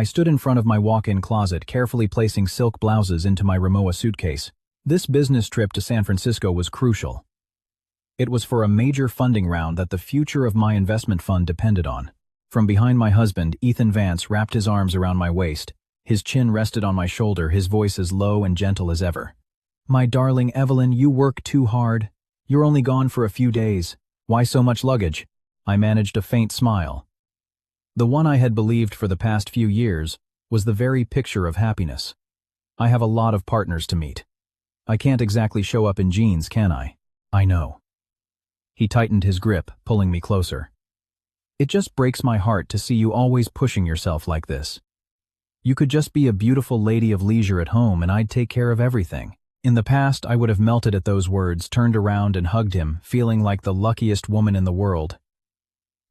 I stood in front of my walk-in closet, carefully placing silk blouses into my Rimowa suitcase. This business trip to San Francisco was crucial. It was for a major funding round that the future of my investment fund depended on. From behind my husband, Ethan Vance wrapped his arms around my waist. His chin rested on my shoulder, his voice as low and gentle as ever. "My darling Evelyn, you work too hard. You're only gone for a few days. Why so much luggage?" I managed a faint smile. The one I had believed for the past few years was the very picture of happiness. I have a lot of partners to meet. I can't exactly show up in jeans, can I? I know. He tightened his grip, pulling me closer. "It just breaks my heart to see you always pushing yourself like this. You could just be a beautiful lady of leisure at home and I'd take care of everything." In the past, I would have melted at those words, turned around and hugged him, feeling like the luckiest woman in the world.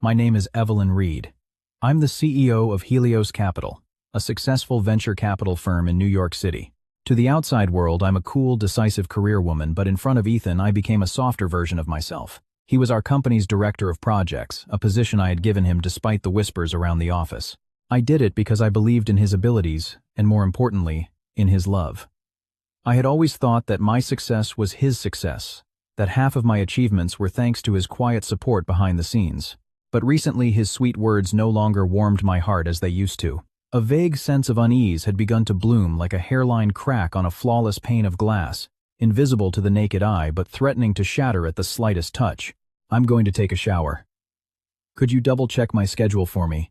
My name is Evelyn Reed. I'm the CEO of Helios Capital, a successful venture capital firm in New York City. To the outside world, I'm a cool, decisive career woman, but in front of Ethan, I became a softer version of myself. He was our company's director of projects, a position I had given him despite the whispers around the office. I did it because I believed in his abilities, and more importantly, in his love. I had always thought that my success was his success, that half of my achievements were thanks to his quiet support behind the scenes. But recently his sweet words no longer warmed my heart as they used to. A vague sense of unease had begun to bloom like a hairline crack on a flawless pane of glass, invisible to the naked eye but threatening to shatter at the slightest touch. "I'm going to take a shower. Could you double-check my schedule for me?"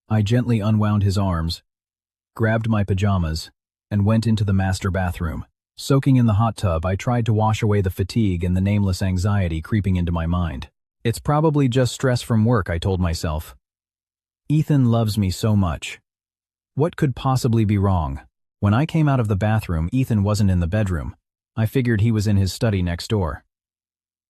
I gently unwound his arms, grabbed my pajamas, and went into the master bathroom. Soaking in the hot tub, I tried to wash away the fatigue and the nameless anxiety creeping into my mind. It's probably just stress from work, I told myself. Ethan loves me so much. What could possibly be wrong? When I came out of the bathroom, Ethan wasn't in the bedroom. I figured he was in his study next door.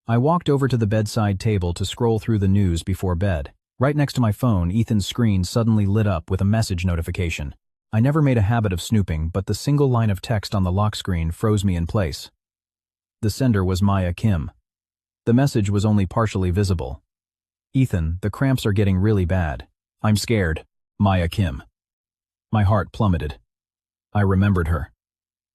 I walked over to the bedside table to scroll through the news before bed. Right next to my phone, Ethan's screen suddenly lit up with a message notification. I never made a habit of snooping, but the single line of text on the lock screen froze me in place. The sender was Maya Kim. The message was only partially visible. "Ethan, the cramps are getting really bad. I'm scared. Maya Kim." My heart plummeted. I remembered her.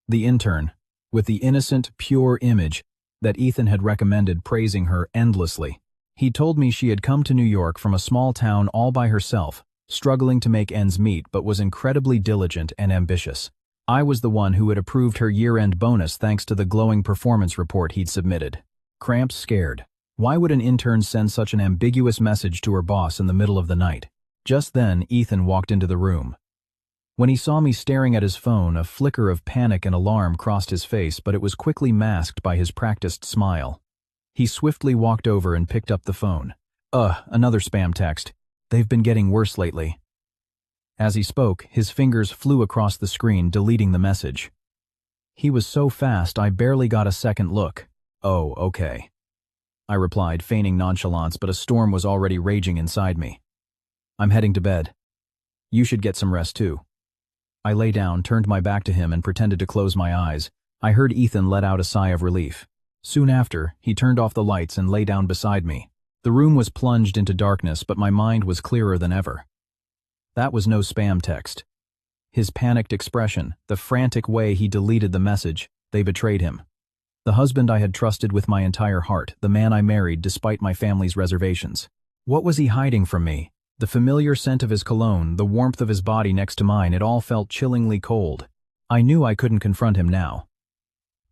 The intern, with the innocent, pure image that Ethan had recommended, praising her endlessly. He told me she had come to New York from a small town all by herself, struggling to make ends meet, but was incredibly diligent and ambitious. I was the one who had approved her year-end bonus thanks to the glowing performance report he'd submitted. Cramps scared. Why would an intern send such an ambiguous message to her boss in the middle of the night? Just then, Ethan walked into the room. When he saw me staring at his phone, a flicker of panic and alarm crossed his face, but it was quickly masked by his practiced smile. He swiftly walked over and picked up the phone. Another spam text. They've been getting worse lately." As he spoke, his fingers flew across the screen, deleting the message. He was so fast I barely got a second look. "Oh, okay," I replied, feigning nonchalance, but a storm was already raging inside me. "I'm heading to bed. You should get some rest too." I lay down, turned my back to him, and pretended to close my eyes. I heard Ethan let out a sigh of relief. Soon after, he turned off the lights and lay down beside me. The room was plunged into darkness, but my mind was clearer than ever. That was no spam text. His panicked expression, the frantic way he deleted the message, they betrayed him. The husband I had trusted with my entire heart, the man I married despite my family's reservations. What was he hiding from me? The familiar scent of his cologne, the warmth of his body next to mine, it all felt chillingly cold. I knew I couldn't confront him now.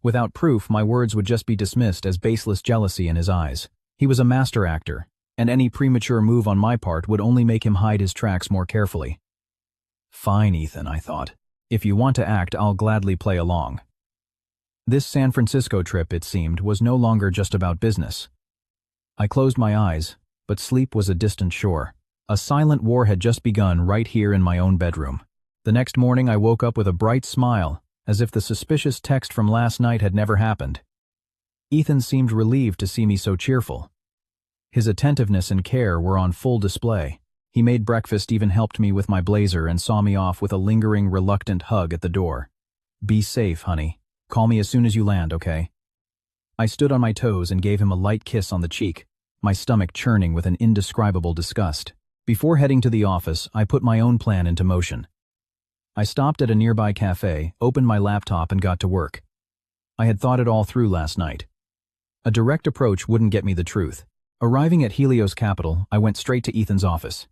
Without proof, my words would just be dismissed as baseless jealousy in his eyes. He was a master actor, and any premature move on my part would only make him hide his tracks more carefully. Fine, Ethan, I thought. If you want to act, I'll gladly play along. This San Francisco trip, it seemed, was no longer just about business. I closed my eyes, but sleep was a distant shore. A silent war had just begun right here in my own bedroom. The next morning I woke up with a bright smile, as if the suspicious text from last night had never happened. Ethan seemed relieved to see me so cheerful. His attentiveness and care were on full display. He made breakfast, even helped me with my blazer, and saw me off with a lingering, reluctant hug at the door. "Be safe, honey. Call me as soon as you land, okay?" I stood on my toes and gave him a light kiss on the cheek, my stomach churning with an indescribable disgust. Before heading to the office, I put my own plan into motion. I stopped at a nearby cafe, opened my laptop and got to work. I had thought it all through last night. A direct approach wouldn't get me the truth. Arriving at Helios Capital, I went straight to Ethan's office.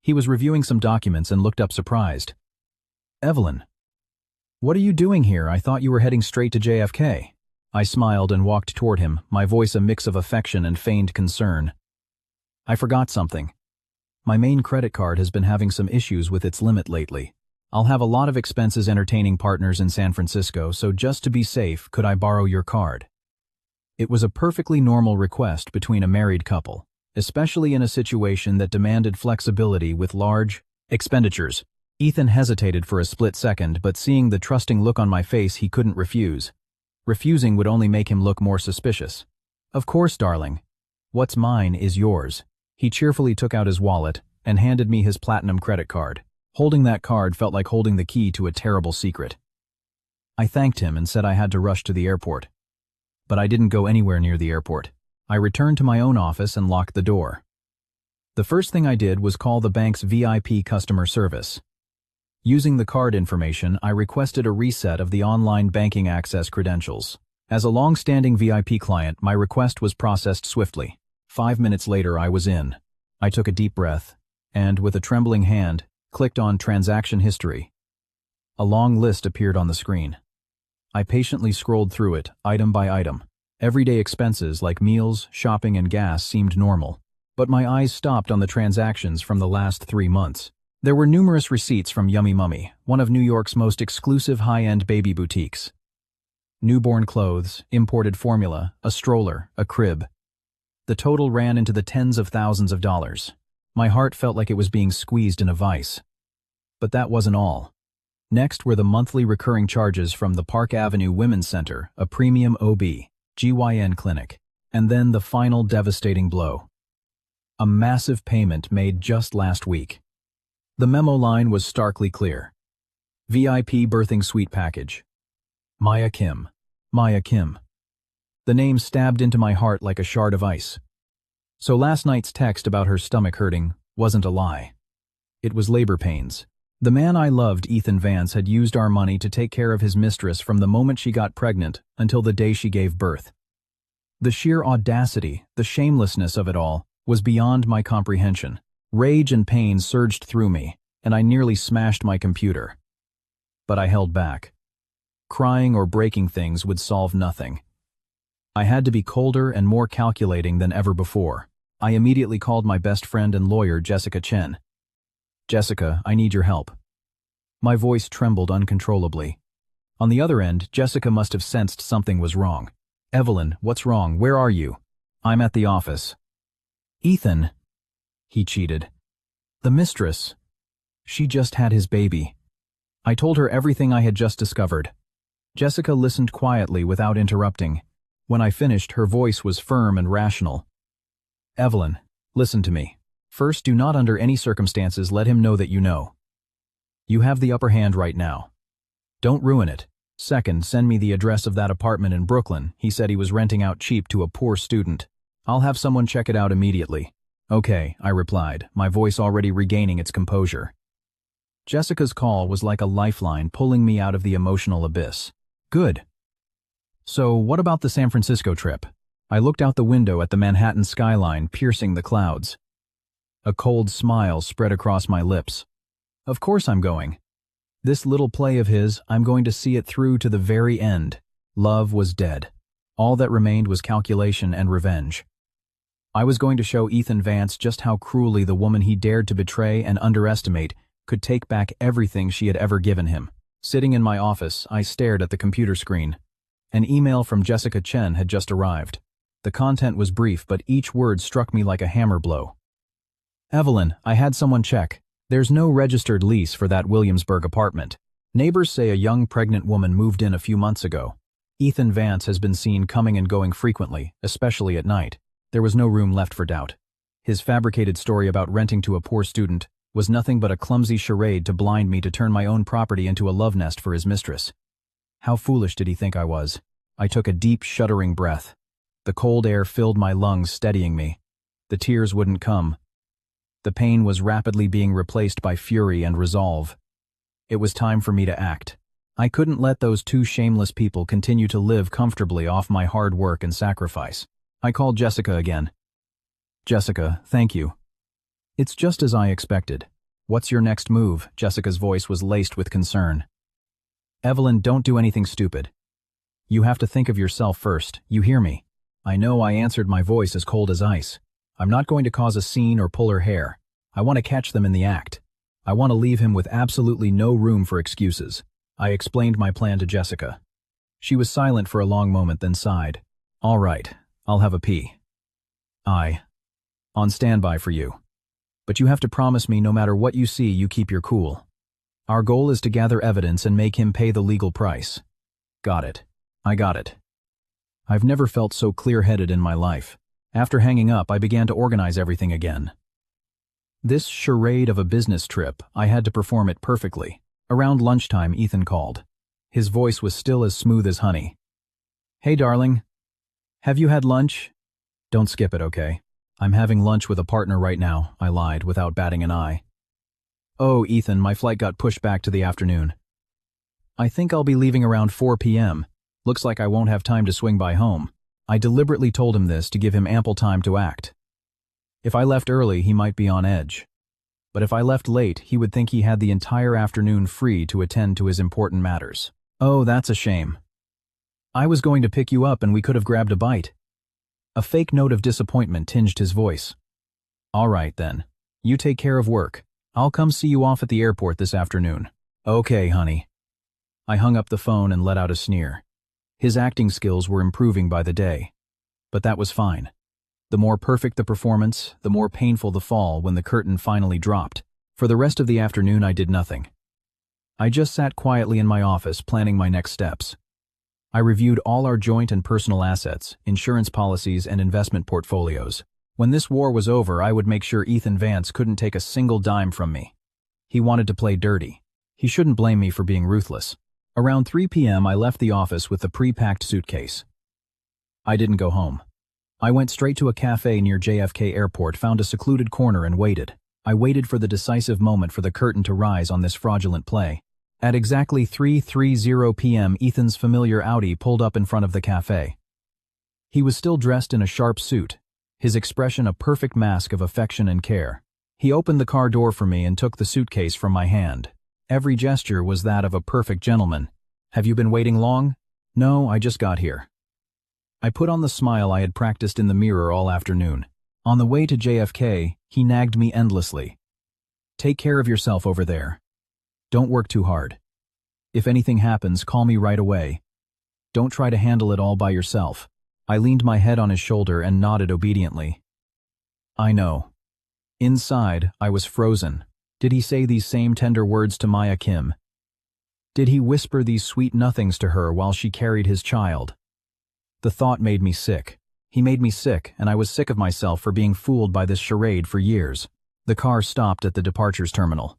He was reviewing some documents and looked up surprised. "Evelyn, what are you doing here? I thought you were heading straight to JFK. I smiled and walked toward him, my voice a mix of affection and feigned concern. "I forgot something. My main credit card has been having some issues with its limit lately. I'll have a lot of expenses entertaining partners in San Francisco, so just to be safe, could I borrow your card?" It was a perfectly normal request between a married couple, especially in a situation that demanded flexibility with large expenditures. Ethan hesitated for a split second, but seeing the trusting look on my face, he couldn't refuse. Refusing would only make him look more suspicious. "Of course, darling. What's mine is yours." He cheerfully took out his wallet and handed me his platinum credit card. Holding that card felt like holding the key to a terrible secret. I thanked him and said I had to rush to the airport. But I didn't go anywhere near the airport. I returned to my own office and locked the door. The first thing I did was call the bank's VIP customer service. Using the card information, I requested a reset of the online banking access credentials. As a long-standing VIP client, my request was processed swiftly. 5 minutes later, I was in. I took a deep breath, and, with a trembling hand, clicked on Transaction History. A long list appeared on the screen. I patiently scrolled through it, item by item. Everyday expenses like meals, shopping, and gas seemed normal. But my eyes stopped on the transactions from the last 3 months. There were numerous receipts from Yummy Mummy, one of New York's most exclusive high-end baby boutiques. Newborn clothes, imported formula, a stroller, a crib. The total ran into the tens of thousands of dollars. My heart felt like it was being squeezed in a vice. But that wasn't all. Next were the monthly recurring charges from the Park Avenue Women's Center, a premium OB/GYN clinic, and then the final devastating blow. A massive payment made just last week. The memo line was starkly clear. VIP birthing suite package. Maya Kim. Maya Kim. The name stabbed into my heart like a shard of ice. So last night's text about her stomach hurting wasn't a lie. It was labor pains. The man I loved, Ethan Vance, had used our money to take care of his mistress from the moment she got pregnant until the day she gave birth. The sheer audacity, the shamelessness of it all, was beyond my comprehension. Rage and pain surged through me, and I nearly smashed my computer. But I held back. Crying or breaking things would solve nothing. I had to be colder and more calculating than ever before. I immediately called my best friend and lawyer, Jessica Chen. "Jessica, I need your help." My voice trembled uncontrollably. On the other end, Jessica must have sensed something was wrong. "Evelyn, what's wrong? Where are you?" "I'm at the office." "Ethan," he cheated. "The mistress. She just had his baby." I told her everything I had just discovered. Jessica listened quietly without interrupting. When I finished, her voice was firm and rational. "Evelyn, listen to me. First, do not under any circumstances let him know that you know. You have the upper hand right now. Don't ruin it. Second, send me the address of that apartment in Brooklyn. He said he was renting out cheap to a poor student. I'll have someone check it out immediately." "Okay," I replied, my voice already regaining its composure. Jessica's call was like a lifeline pulling me out of the emotional abyss. "Good. So what about the San Francisco trip?" I looked out the window at the Manhattan skyline piercing the clouds. A cold smile spread across my lips. "Of course I'm going. This little play of his, I'm going to see it through to the very end." Love was dead. All that remained was calculation and revenge. I was going to show Ethan Vance just how cruelly the woman he dared to betray and underestimate could take back everything she had ever given him. Sitting in my office, I stared at the computer screen. An email from Jessica Chen had just arrived. The content was brief, but each word struck me like a hammer blow. "Evelyn, I had someone check. There's no registered lease for that Williamsburg apartment. Neighbors say a young pregnant woman moved in a few months ago. Ethan Vance has been seen coming and going frequently, especially at night." There was no room left for doubt. His fabricated story about renting to a poor student was nothing but a clumsy charade to blind me to turn my own property into a love nest for his mistress. How foolish did he think I was? I took a deep, shuddering breath. The cold air filled my lungs, steadying me. The tears wouldn't come. The pain was rapidly being replaced by fury and resolve. It was time for me to act. I couldn't let those two shameless people continue to live comfortably off my hard work and sacrifice. I called Jessica again. Jessica, thank you. It's just as I expected. What's your next move? Jessica's voice was laced with concern. Evelyn, don't do anything stupid. You have to think of yourself first, you hear me? I know, I answered, my voice as cold as ice. I'm not going to cause a scene or pull her hair. I want to catch them in the act. I want to leave him with absolutely no room for excuses. I explained my plan to Jessica. She was silent for a long moment, then sighed. All right, I'll have a pee. On standby for you. But you have to promise me no matter what you see, you keep your cool. Our goal is to gather evidence and make him pay the legal price. Got it. I got it. I've never felt so clear-headed in my life. After hanging up, I began to organize everything again. This charade of a business trip, I had to perform it perfectly. Around lunchtime, Ethan called. His voice was still as smooth as honey. Hey, darling. Have you had lunch? Don't skip it, okay? I'm having lunch with a partner right now, I lied without batting an eye. Oh, Ethan, my flight got pushed back to the afternoon. I think I'll be leaving around 4 p.m. Looks like I won't have time to swing by home. I deliberately told him this to give him ample time to act. If I left early, he might be on edge. But if I left late, he would think he had the entire afternoon free to attend to his important matters. Oh, that's a shame. I was going to pick you up and we could have grabbed a bite. A fake note of disappointment tinged his voice. All right, then. You take care of work. I'll come see you off at the airport this afternoon. Okay, honey. I hung up the phone and let out a sneer. His acting skills were improving by the day. But that was fine. The more perfect the performance, the more painful the fall when the curtain finally dropped. For the rest of the afternoon, I did nothing. I just sat quietly in my office planning my next steps. I reviewed all our joint and personal assets, insurance policies, and investment portfolios. When this war was over, I would make sure Ethan Vance couldn't take a single dime from me. He wanted to play dirty. He shouldn't blame me for being ruthless. Around 3 p.m., I left the office with the pre-packed suitcase. I didn't go home. I went straight to a cafe near JFK Airport, found a secluded corner, and waited. I waited for the decisive moment for the curtain to rise on this fraudulent play. At exactly 3:30 p.m., Ethan's familiar Audi pulled up in front of the cafe. He was still dressed in a sharp suit, his expression a perfect mask of affection and care. He opened the car door for me and took the suitcase from my hand. Every gesture was that of a perfect gentleman. Have you been waiting long? No, I just got here. I put on the smile I had practiced in the mirror all afternoon. On the way to JFK, he nagged me endlessly. Take care of yourself over there. Don't work too hard. If anything happens, call me right away. Don't try to handle it all by yourself. I leaned my head on his shoulder and nodded obediently. I know. Inside, I was frozen. Did he say these same tender words to Maya Kim? Did he whisper these sweet nothings to her while she carried his child? The thought made me sick. He made me sick, and I was sick of myself for being fooled by this charade for years. The car stopped at the departures terminal.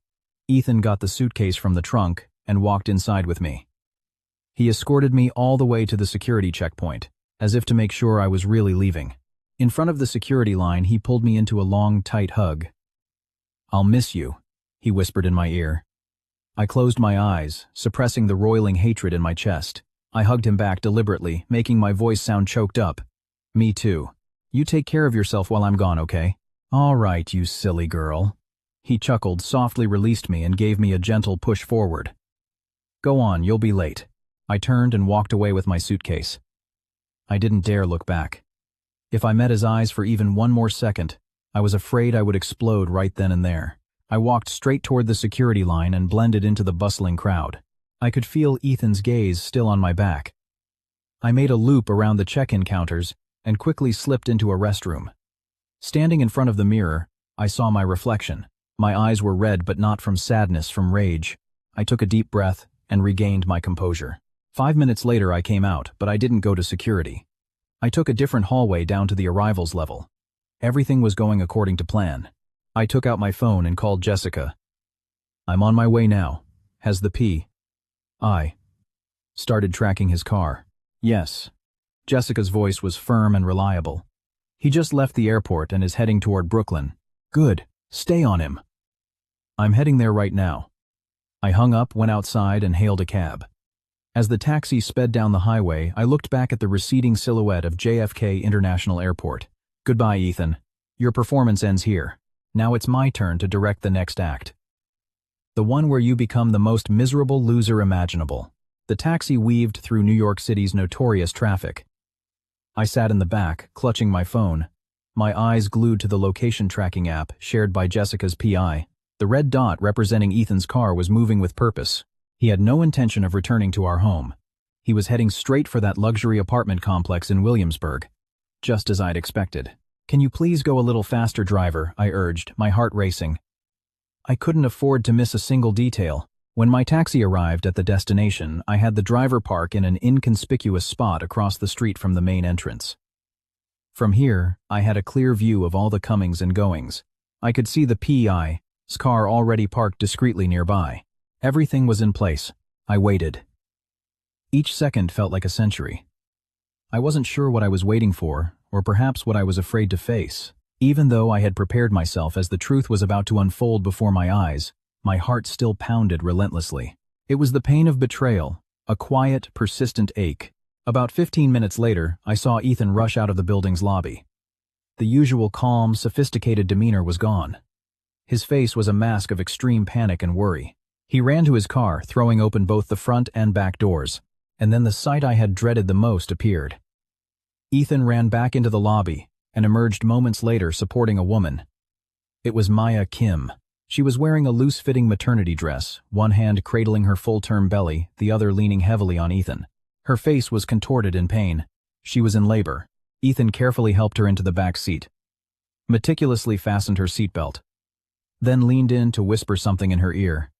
Ethan got the suitcase from the trunk and walked inside with me. He escorted me all the way to the security checkpoint, as if to make sure I was really leaving. In front of the security line, he pulled me into a long, tight hug. I'll miss you, he whispered in my ear. I closed my eyes, suppressing the roiling hatred in my chest. I hugged him back deliberately, making my voice sound choked up. Me too. You take care of yourself while I'm gone, okay? All right, you silly girl. He chuckled, softly released me, and gave me a gentle push forward. Go on, you'll be late. I turned and walked away with my suitcase. I didn't dare look back. If I met his eyes for even one more second, I was afraid I would explode right then and there. I walked straight toward the security line and blended into the bustling crowd. I could feel Ethan's gaze still on my back. I made a loop around the check-in counters and quickly slipped into a restroom. Standing in front of the mirror, I saw my reflection. My eyes were red, but not from sadness, from rage. I took a deep breath and regained my composure. 5 minutes later, I came out, but I didn't go to security. I took a different hallway down to the arrivals level. Everything was going according to plan. I took out my phone and called Jessica. I'm on my way now. Has the P. I started tracking his car. Yes. Jessica's voice was firm and reliable. He just left the airport and is heading toward Brooklyn. Good. Stay on him. I'm heading there right now. I hung up, went outside, and hailed a cab. As the taxi sped down the highway, I looked back at the receding silhouette of JFK International Airport. Goodbye, Ethan. Your performance ends here. Now it's my turn to direct the next act. The one where you become the most miserable loser imaginable. The taxi weaved through New York City's notorious traffic. I sat in the back, clutching my phone, my eyes glued to the location tracking app shared by Jessica's PI. The red dot representing Ethan's car was moving with purpose. He had no intention of returning to our home. He was heading straight for that luxury apartment complex in Williamsburg, just as I'd expected. Can you please go a little faster, driver? I urged, my heart racing. I couldn't afford to miss a single detail. When my taxi arrived at the destination, I had the driver park in an inconspicuous spot across the street from the main entrance. From here, I had a clear view of all the comings and goings. I could see the PI's car already parked discreetly nearby. Everything was in place. I waited. Each second felt like a century. I wasn't sure what I was waiting for, or perhaps what I was afraid to face. Even though I had prepared myself as the truth was about to unfold before my eyes, my heart still pounded relentlessly. It was the pain of betrayal, a quiet, persistent ache. About 15 minutes later, I saw Ethan rush out of the building's lobby. The usual calm, sophisticated demeanor was gone. His face was a mask of extreme panic and worry. He ran to his car, throwing open both the front and back doors, and then the sight I had dreaded the most appeared. Ethan ran back into the lobby and emerged moments later supporting a woman. It was Maya Kim. She was wearing a loose-fitting maternity dress, one hand cradling her full-term belly, the other leaning heavily on Ethan. Her face was contorted in pain. She was in labor. Ethan carefully helped her into the back seat, meticulously fastened her seatbelt, then leaned in to whisper something in her ear.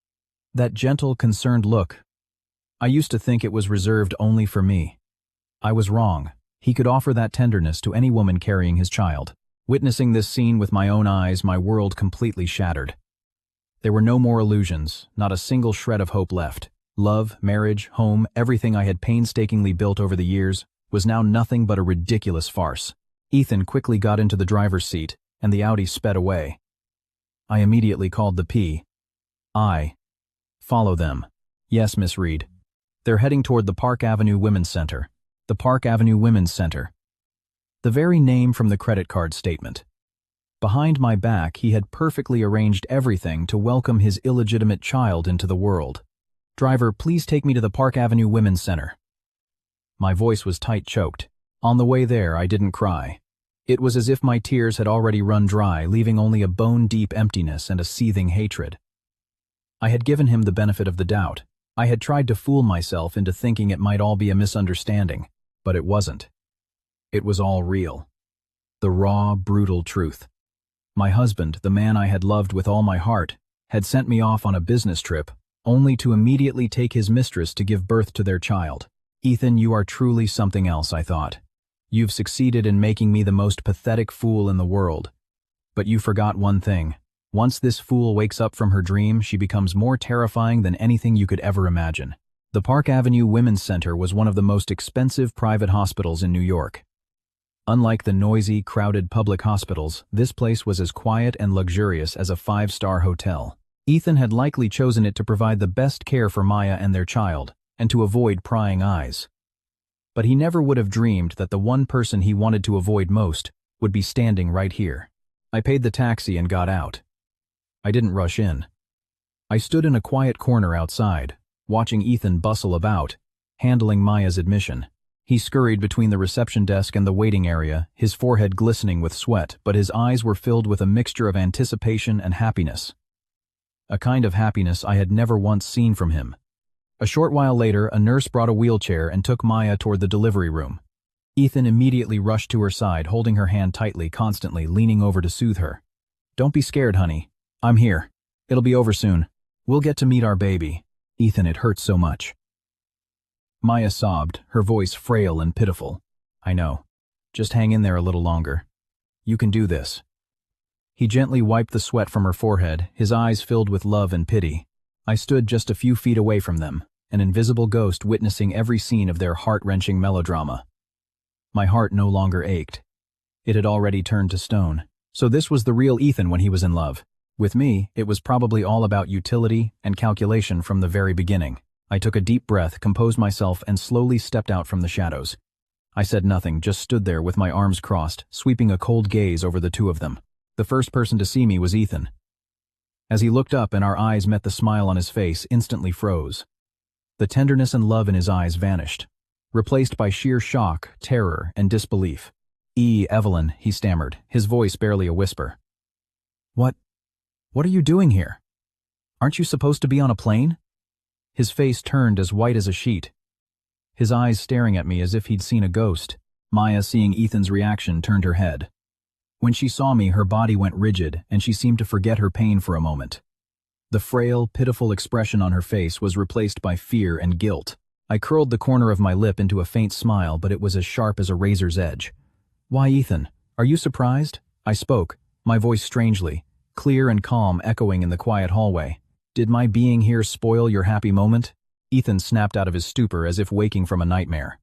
That gentle, concerned look. I used to think it was reserved only for me. I was wrong. He could offer that tenderness to any woman carrying his child. Witnessing this scene with my own eyes, my world completely shattered. There were no more illusions, not a single shred of hope left. Love, marriage, home, everything I had painstakingly built over the years was now nothing but a ridiculous farce. Ethan quickly got into the driver's seat, and the Audi sped away. I immediately called the PI. Follow them. Yes, Miss Reed. They're heading toward the Park Avenue Women's Center. The Park Avenue Women's Center. The very name from the credit card statement. Behind my back, he had perfectly arranged everything to welcome his illegitimate child into the world. Driver, please take me to the Park Avenue Women's Center. My voice was tight-choked. On the way there, I didn't cry. It was as if my tears had already run dry, leaving only a bone-deep emptiness and a seething hatred. I had given him the benefit of the doubt. I had tried to fool myself into thinking it might all be a misunderstanding, but it wasn't. It was all real. The raw, brutal truth. My husband, the man I had loved with all my heart, had sent me off on a business trip, only to immediately take his mistress to give birth to their child. Ethan, you are truly something else, I thought. You've succeeded in making me the most pathetic fool in the world. But you forgot one thing. Once this fool wakes up from her dream, she becomes more terrifying than anything you could ever imagine. The Park Avenue Women's Center was one of the most expensive private hospitals in New York. Unlike the noisy, crowded public hospitals, this place was as quiet and luxurious as a five-star hotel. Ethan had likely chosen it to provide the best care for Maya and their child, and to avoid prying eyes. But he never would have dreamed that the one person he wanted to avoid most would be standing right here. I paid the taxi and got out. I didn't rush in. I stood in a quiet corner outside, watching Ethan bustle about, handling Maya's admission. He scurried between the reception desk and the waiting area, his forehead glistening with sweat, but his eyes were filled with a mixture of anticipation and happiness. A kind of happiness I had never once seen from him. A short while later, a nurse brought a wheelchair and took Maya toward the delivery room. Ethan immediately rushed to her side, holding her hand tightly, constantly leaning over to soothe her. Don't be scared, honey. I'm here. It'll be over soon. We'll get to meet our baby. Ethan, it hurts so much. Maya sobbed, her voice frail and pitiful. I know. Just hang in there a little longer. You can do this. He gently wiped the sweat from her forehead, his eyes filled with love and pity. I stood just a few feet away from them, an invisible ghost witnessing every scene of their heart-wrenching melodrama. My heart no longer ached. It had already turned to stone. So this was the real Ethan when he was in love. With me, it was probably all about utility and calculation from the very beginning. I took a deep breath, composed myself, and slowly stepped out from the shadows. I said nothing, just stood there with my arms crossed, sweeping a cold gaze over the two of them. The first person to see me was Ethan. As he looked up and our eyes met, the smile on his face instantly froze. The tenderness and love in his eyes vanished, replaced by sheer shock, terror, and disbelief. Evelyn, he stammered, his voice barely a whisper. What are you doing here? Aren't you supposed to be on a plane? His face turned as white as a sheet, his eyes staring at me as if he'd seen a ghost. Maya, seeing Ethan's reaction, turned her head. When she saw me, her body went rigid, and she seemed to forget her pain for a moment. The frail, pitiful expression on her face was replaced by fear and guilt. I curled the corner of my lip into a faint smile, but it was as sharp as a razor's edge. Why, Ethan, are you surprised? I spoke, my voice strangely, clear and calm, echoing in the quiet hallway. Did my being here spoil your happy moment? Ethan snapped out of his stupor as if waking from a nightmare.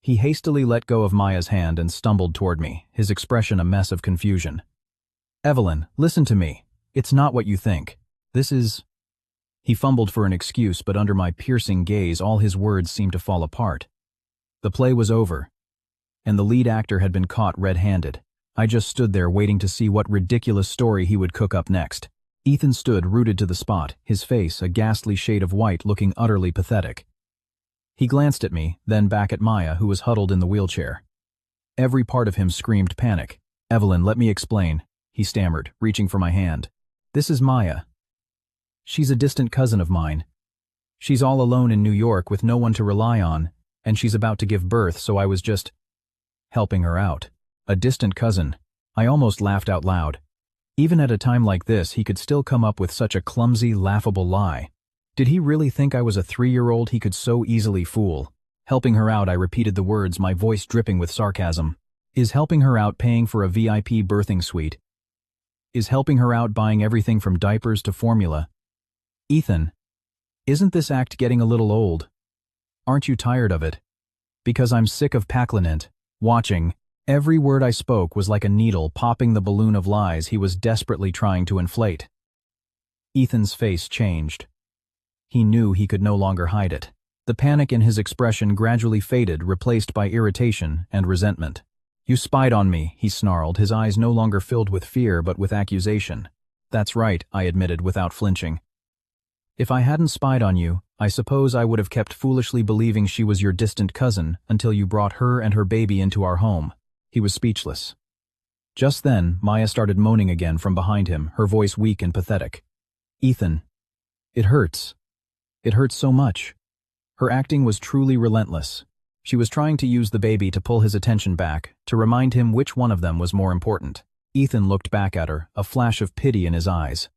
He hastily let go of Maya's hand and stumbled toward me, his expression a mess of confusion. Evelyn, listen to me. It's not what you think. This is... He fumbled for an excuse, but under my piercing gaze, all his words seemed to fall apart. The play was over, and the lead actor had been caught red-handed. I just stood there waiting to see what ridiculous story he would cook up next. Ethan stood rooted to the spot, his face a ghastly shade of white, looking utterly pathetic. He glanced at me, then back at Maya, who was huddled in the wheelchair. Every part of him screamed panic. Evelyn, let me explain, he stammered, reaching for my hand. This is Maya. She's a distant cousin of mine. She's all alone in New York with no one to rely on, and she's about to give birth, so I was just helping her out. A distant cousin. I almost laughed out loud. Even at a time like this, he could still come up with such a clumsy, laughable lie. Did he really think I was a 3-year-old he could so easily fool? Helping her out, I repeated the words, my voice dripping with sarcasm. Is helping her out paying for a VIP birthing suite? Is helping her out buying everything from diapers to formula? Ethan, isn't this act getting a little old? Aren't you tired of it? Because I'm sick of Paklanent, watching. Every word I spoke was like a needle popping the balloon of lies he was desperately trying to inflate. Ethan's face changed. He knew he could no longer hide it. The panic in his expression gradually faded, replaced by irritation and resentment. You spied on me, he snarled, his eyes no longer filled with fear but with accusation. That's right, I admitted without flinching. If I hadn't spied on you, I suppose I would have kept foolishly believing she was your distant cousin until you brought her and her baby into our home. He was speechless. Just then, Maya started moaning again from behind him, her voice weak and pathetic. Ethan, it hurts. It hurts so much. Her acting was truly relentless. She was trying to use the baby to pull his attention back, to remind him which one of them was more important. Ethan looked back at her, a flash of pity in his eyes.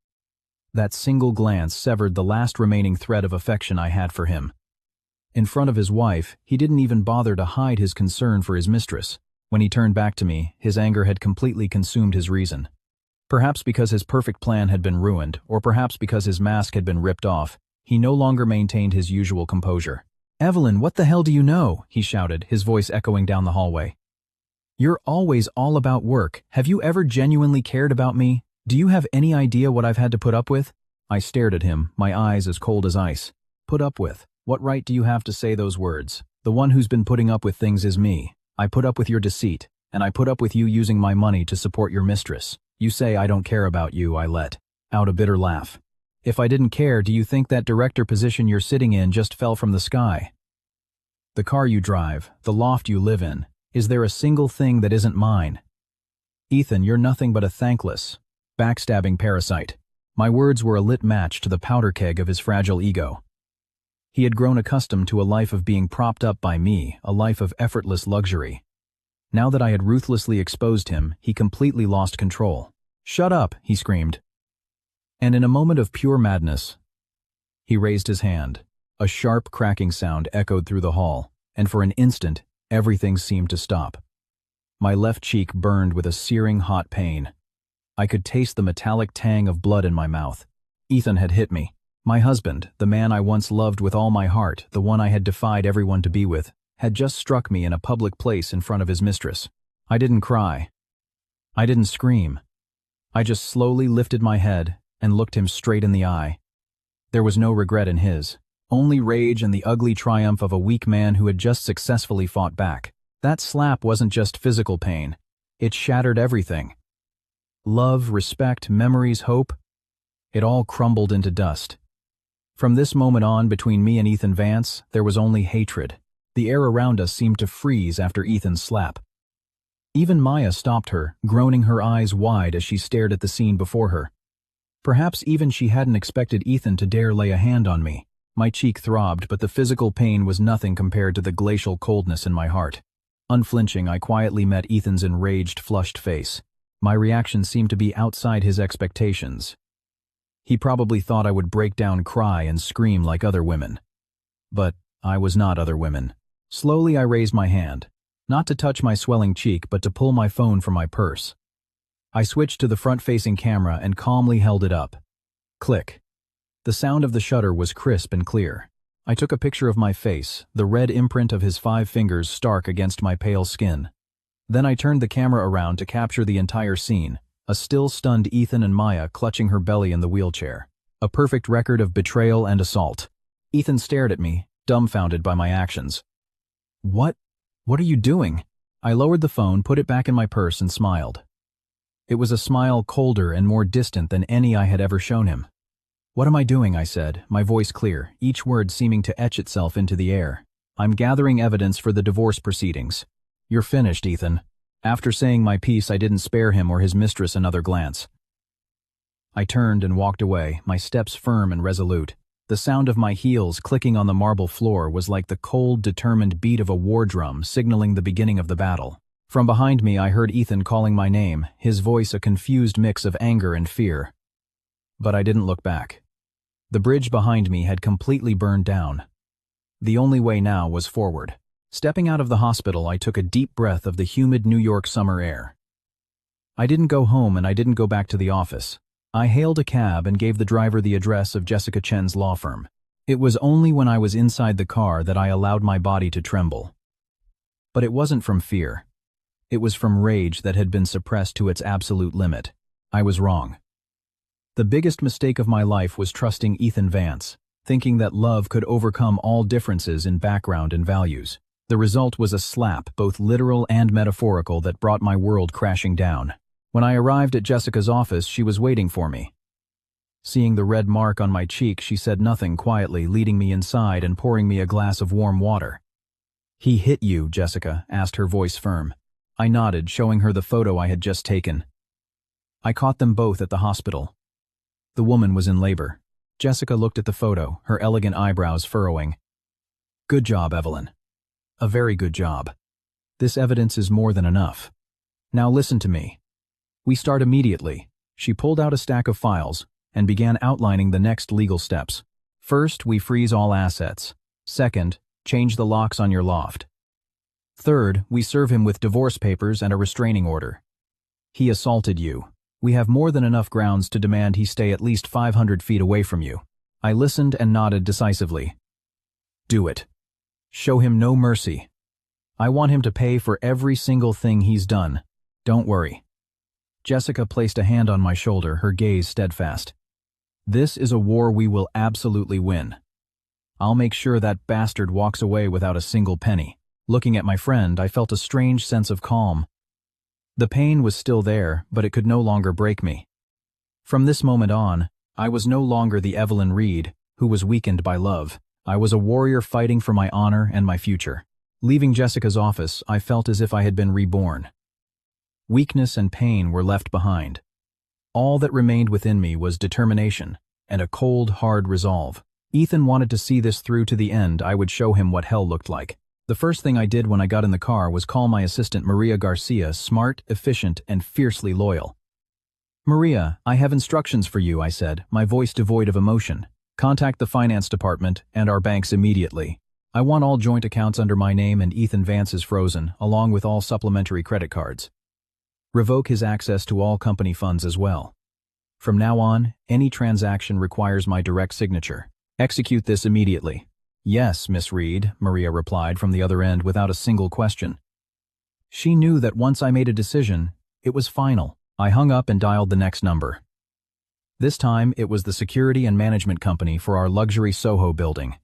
That single glance severed the last remaining thread of affection I had for him. In front of his wife, he didn't even bother to hide his concern for his mistress. When he turned back to me, his anger had completely consumed his reason. Perhaps because his perfect plan had been ruined, or perhaps because his mask had been ripped off, he no longer maintained his usual composure. Evelyn, what the hell do you know? He shouted, his voice echoing down the hallway. You're always all about work. Have you ever genuinely cared about me? Do you have any idea what I've had to put up with? I stared at him, my eyes as cold as ice. Put up with? What right do you have to say those words? The one who's been putting up with things is me. I put up with your deceit, and I put up with you using my money to support your mistress. You say I don't care about you, I let out a bitter laugh. If I didn't care, do you think that director position you're sitting in just fell from the sky? The car you drive, the loft you live in, is there a single thing that isn't mine? Ethan, you're nothing but a thankless, backstabbing parasite. My words were a lit match to the powder keg of his fragile ego. He had grown accustomed to a life of being propped up by me, a life of effortless luxury. Now that I had ruthlessly exposed him, he completely lost control. Shut up, he screamed. And in a moment of pure madness, he raised his hand. A sharp cracking sound echoed through the hall, and for an instant, everything seemed to stop. My left cheek burned with a searing hot pain. I could taste the metallic tang of blood in my mouth. Ethan had hit me. My husband, the man I once loved with all my heart, the one I had defied everyone to be with, had just struck me in a public place in front of his mistress. I didn't cry. I didn't scream. I just slowly lifted my head and looked him straight in the eye. There was no regret in his, only rage and the ugly triumph of a weak man who had just successfully fought back. That slap wasn't just physical pain. It shattered everything. Love, respect, memories, hope. It all crumbled into dust. From this moment on, between me and Ethan Vance, there was only hatred. The air around us seemed to freeze after Ethan's slap. Even Maya stopped her, groaning her eyes wide as she stared at the scene before her. Perhaps even she hadn't expected Ethan to dare lay a hand on me. My cheek throbbed, but the physical pain was nothing compared to the glacial coldness in my heart. Unflinching, I quietly met Ethan's enraged, flushed face. My reaction seemed to be outside his expectations. He probably thought I would break down, cry, and scream like other women. But I was not other women. Slowly I raised my hand, not to touch my swelling cheek, but to pull my phone from my purse. I switched to the front-facing camera and calmly held it up. Click. The sound of the shutter was crisp and clear. I took a picture of my face, the red imprint of his 5 fingers stark against my pale skin. Then I turned the camera around to capture the entire scene, a still stunned Ethan and Maya clutching her belly in the wheelchair. A perfect record of betrayal and assault. Ethan stared at me, dumbfounded by my actions. What are you doing? I lowered the phone, put it back in my purse, and smiled. It was a smile colder and more distant than any I had ever shown him. What am I doing? I said, my voice clear, each word seeming to etch itself into the air. I'm gathering evidence for the divorce proceedings. You're finished, Ethan. After saying my piece, I didn't spare him or his mistress another glance. I turned and walked away, my steps firm and resolute. The sound of my heels clicking on the marble floor was like the cold, determined beat of a war drum signaling the beginning of the battle. From behind me, I heard Ethan calling my name, his voice a confused mix of anger and fear. But I didn't look back. The bridge behind me had completely burned down. The only way now was forward. Stepping out of the hospital, I took a deep breath of the humid New York summer air. I didn't go home and I didn't go back to the office. I hailed a cab and gave the driver the address of Jessica Chen's law firm. It was only when I was inside the car that I allowed my body to tremble. But it wasn't from fear. It was from rage that had been suppressed to its absolute limit. I was wrong. The biggest mistake of my life was trusting Ethan Vance, thinking that love could overcome all differences in background and values. The result was a slap, both literal and metaphorical, that brought my world crashing down. When I arrived at Jessica's office, she was waiting for me. Seeing the red mark on my cheek, she said nothing, quietly leading me inside and pouring me a glass of warm water. "He hit you, Jessica?" asked her voice firm. I nodded, showing her the photo I had just taken. I caught them both at the hospital. The woman was in labor. Jessica looked at the photo, her elegant eyebrows furrowing. "Good job, Evelyn. A very good job. This evidence is more than enough. Now listen to me. We start immediately." She pulled out a stack of files and began outlining the next legal steps. First, we freeze all assets. Second, change the locks on your loft. Third, we serve him with divorce papers and a restraining order. He assaulted you. We have more than enough grounds to demand he stay at least 500 feet away from you. I listened and nodded decisively. Do it. Show him no mercy. I want him to pay for every single thing he's done. Don't worry. Jessica placed a hand on my shoulder, her gaze steadfast. This is a war we will absolutely win. I'll make sure that bastard walks away without a single penny. Looking at my friend, I felt a strange sense of calm. The pain was still there, but it could no longer break me. From this moment on, I was no longer the Evelyn Reed, who was weakened by love. I was a warrior fighting for my honor and my future. Leaving Jessica's office, I felt as if I had been reborn. Weakness and pain were left behind. All that remained within me was determination and a cold, hard resolve. Ethan wanted to see this through to the end. I would show him what hell looked like. The first thing I did when I got in the car was call my assistant Maria Garcia, smart, efficient, and fiercely loyal. "Maria, I have instructions for you," I said, my voice devoid of emotion. "Contact the finance department and our banks immediately. I want all joint accounts under my name and Ethan Vance's frozen, along with all supplementary credit cards. Revoke his access to all company funds as well. From now on, any transaction requires my direct signature. Execute this immediately." "Yes, Miss Reed," Maria replied from the other end without a single question. She knew that once I made a decision, it was final. I hung up and dialed the next number. This time, it was the security and management company for our luxury Soho building.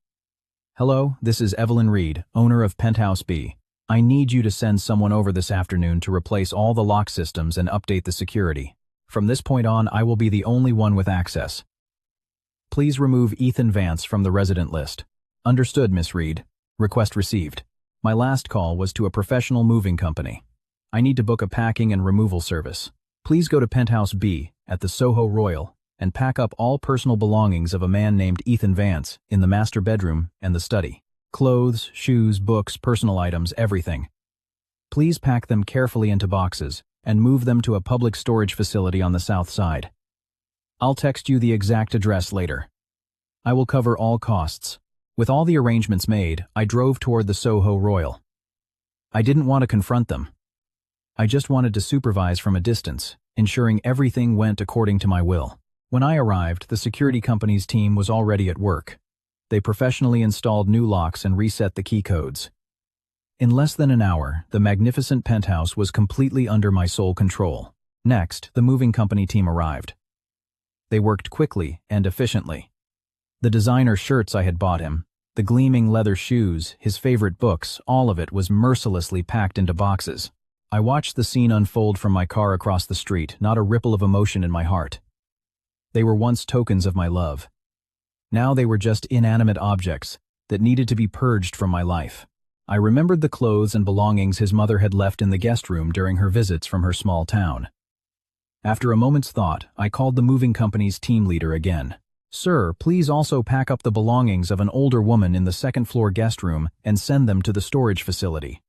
Hello, this is Evelyn Reed, owner of Penthouse B. I need you to send someone over this afternoon to replace all the lock systems and update the security. From this point on, I will be the only one with access. Please remove Ethan Vance from the resident list. Understood, Miss Reed. Request received. My last call was to a professional moving company. I need to book a packing and removal service. Please go to Penthouse B at the Soho Royal and pack up all personal belongings of a man named Ethan Vance in the master bedroom and the study. Clothes, shoes, books, personal items, everything. Please pack them carefully into boxes and move them to a public storage facility on the south side. I'll text you the exact address later. I will cover all costs. With all the arrangements made, I drove toward the Soho Royal. I didn't want to confront them. I just wanted to supervise from a distance, ensuring everything went according to my will. When I arrived, the security company's team was already at work. They professionally installed new locks and reset the key codes. In less than an hour, the magnificent penthouse was completely under my sole control. Next, the moving company team arrived. They worked quickly and efficiently. The designer shirts I had bought him, the gleaming leather shoes, his favorite books, all of it was mercilessly packed into boxes. I watched the scene unfold from my car across the street, not a ripple of emotion in my heart. They were once tokens of my love. Now they were just inanimate objects that needed to be purged from my life. I remembered the clothes and belongings his mother had left in the guest room during her visits from her small town. After a moment's thought, I called the moving company's team leader again. Sir, please also pack up the belongings of an older woman in the second-floor guest room and send them to the storage facility.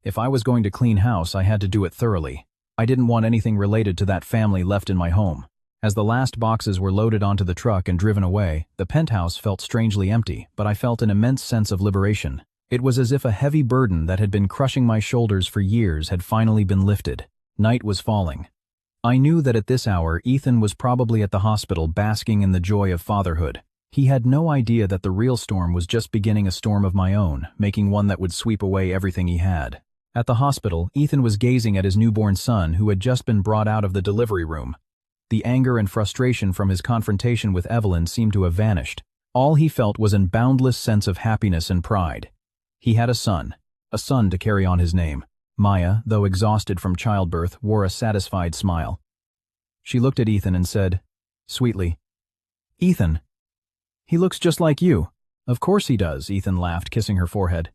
If I was going to clean house, I had to do it thoroughly. I didn't want anything related to that family left in my home. As the last boxes were loaded onto the truck and driven away, the penthouse felt strangely empty, but I felt an immense sense of liberation. It was as if a heavy burden that had been crushing my shoulders for years had finally been lifted. Night was falling. I knew that at this hour, Ethan was probably at the hospital basking in the joy of fatherhood. He had no idea that the real storm was just beginning a storm of my own, making one that would sweep away everything he had. At the hospital, Ethan was gazing at his newborn son who had just been brought out of the delivery room. The anger and frustration from his confrontation with Evelyn seemed to have vanished. All he felt was a boundless sense of happiness and pride. He had a son to carry on his name. Maya, though exhausted from childbirth, wore a satisfied smile. She looked at Ethan and said, sweetly, "Ethan, he looks just like you." "Of course he does," Ethan laughed, kissing her forehead.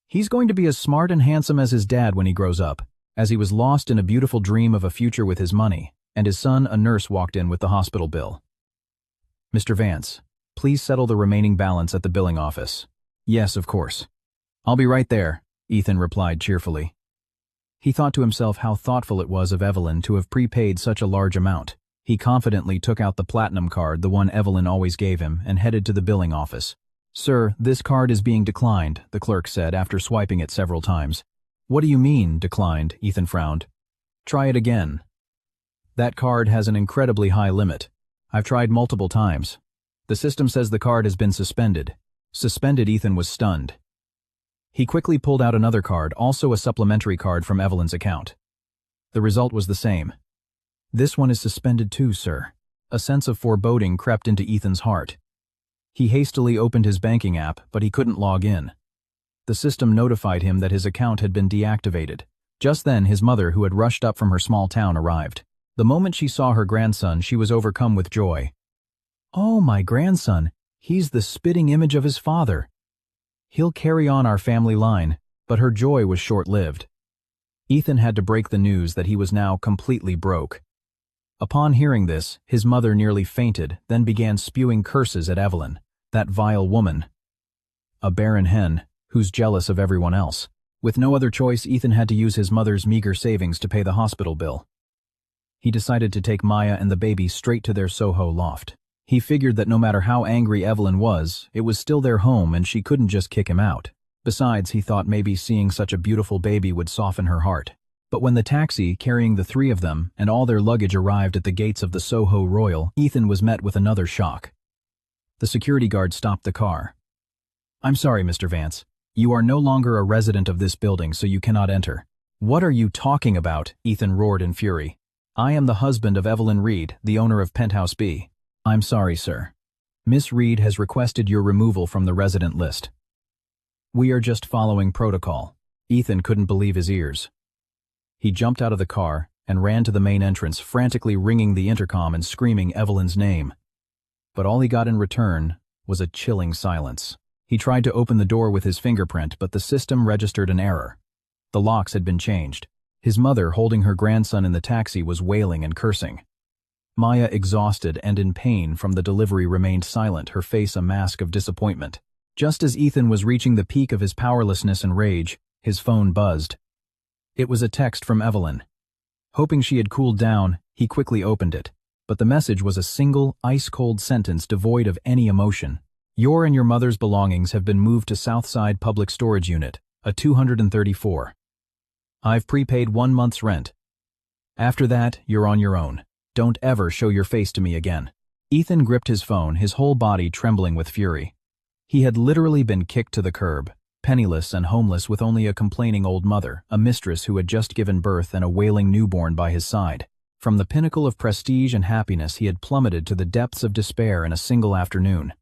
"He's going to be as smart and handsome as his dad when he grows up." As he was lost in a beautiful dream of a future with his money, and his son, a nurse walked in with the hospital bill. "Mr. Vance, please settle the remaining balance at the billing office." "Yes, of course. I'll be right there," Ethan replied cheerfully. He thought to himself how thoughtful it was of Evelyn to have prepaid such a large amount. He confidently took out the platinum card, the one Evelyn always gave him, and headed to the billing office. "Sir, this card is being declined," the clerk said after swiping it several times. "What do you mean, declined?" Ethan frowned. "Try it again. That card has an incredibly high limit. I've tried multiple times. The system says the card has been suspended." Suspended, Ethan was stunned. He quickly pulled out another card, also a supplementary card from Evelyn's account. The result was the same. "This one is suspended too, sir." A sense of foreboding crept into Ethan's heart. He hastily opened his banking app, but he couldn't log in. The system notified him that his account had been deactivated. Just then, his mother, who had rushed up from her small town, arrived. The moment she saw her grandson, she was overcome with joy. "Oh, my grandson, he's the spitting image of his father. He'll carry on our family line." But her joy was short-lived. Ethan had to break the news that he was now completely broke. Upon hearing this, his mother nearly fainted, then began spewing curses at Evelyn, that vile woman. A barren hen, who's jealous of everyone else. With no other choice, Ethan had to use his mother's meager savings to pay the hospital bill. He decided to take Maya and the baby straight to their Soho loft. He figured that no matter how angry Evelyn was, it was still their home and she couldn't just kick him out. Besides, he thought maybe seeing such a beautiful baby would soften her heart. But when the taxi, carrying the three of them, and all their luggage arrived at the gates of the Soho Royal, Ethan was met with another shock. The security guard stopped the car. "I'm sorry, Mr. Vance. You are no longer a resident of this building, so you cannot enter." "What are you talking about?" Ethan roared in fury. I am the husband of Evelyn Reed, the owner of Penthouse B. I'm sorry, sir. Miss Reed has requested your removal from the resident list. We are just following protocol. Ethan couldn't believe his ears. He jumped out of the car and ran to the main entrance, frantically ringing the intercom and screaming Evelyn's name. But all he got in return was a chilling silence. He tried to open the door with his fingerprint, but the system registered an error. The locks had been changed. His mother, holding her grandson in the taxi, was wailing and cursing. Maya, exhausted and in pain from the delivery, remained silent, her face a mask of disappointment. Just as Ethan was reaching the peak of his powerlessness and rage, his phone buzzed. It was a text from Evelyn. Hoping she had cooled down, he quickly opened it, but the message was a single, ice-cold sentence devoid of any emotion. Your and your mother's belongings have been moved to Southside Public Storage Unit, a 234. I've prepaid 1 month's rent. After that, you're on your own. Don't ever show your face to me again. Ethan gripped his phone, his whole body trembling with fury. He had literally been kicked to the curb, penniless and homeless, with only a complaining old mother, a mistress who had just given birth, and a wailing newborn by his side. From the pinnacle of prestige and happiness, he had plummeted to the depths of despair in a single afternoon.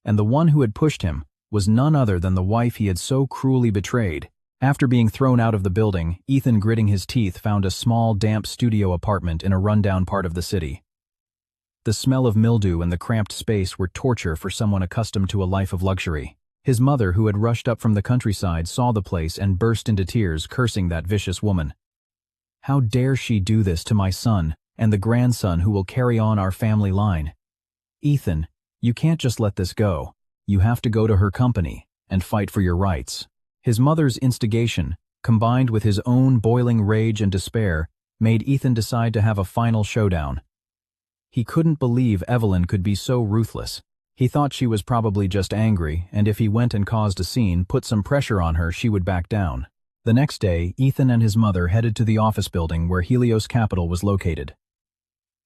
And the one who had pushed him was none other than the wife he had so cruelly betrayed. After being thrown out of the building, Ethan, gritting his teeth, found a small, damp studio apartment in a rundown part of the city. The smell of mildew and the cramped space were torture for someone accustomed to a life of luxury. His mother, who had rushed up from the countryside, saw the place and burst into tears, cursing that vicious woman. How dare she do this to my son, and the grandson who will carry on our family line? Ethan, you can't just let this go. You have to go to her company and fight for your rights. His mother's instigation, combined with his own boiling rage and despair, made Ethan decide to have a final showdown. He couldn't believe Evelyn could be so ruthless. He thought she was probably just angry, and if he went and caused a scene, put some pressure on her, she would back down. The next day, Ethan and his mother headed to the office building where Helios Capital was located.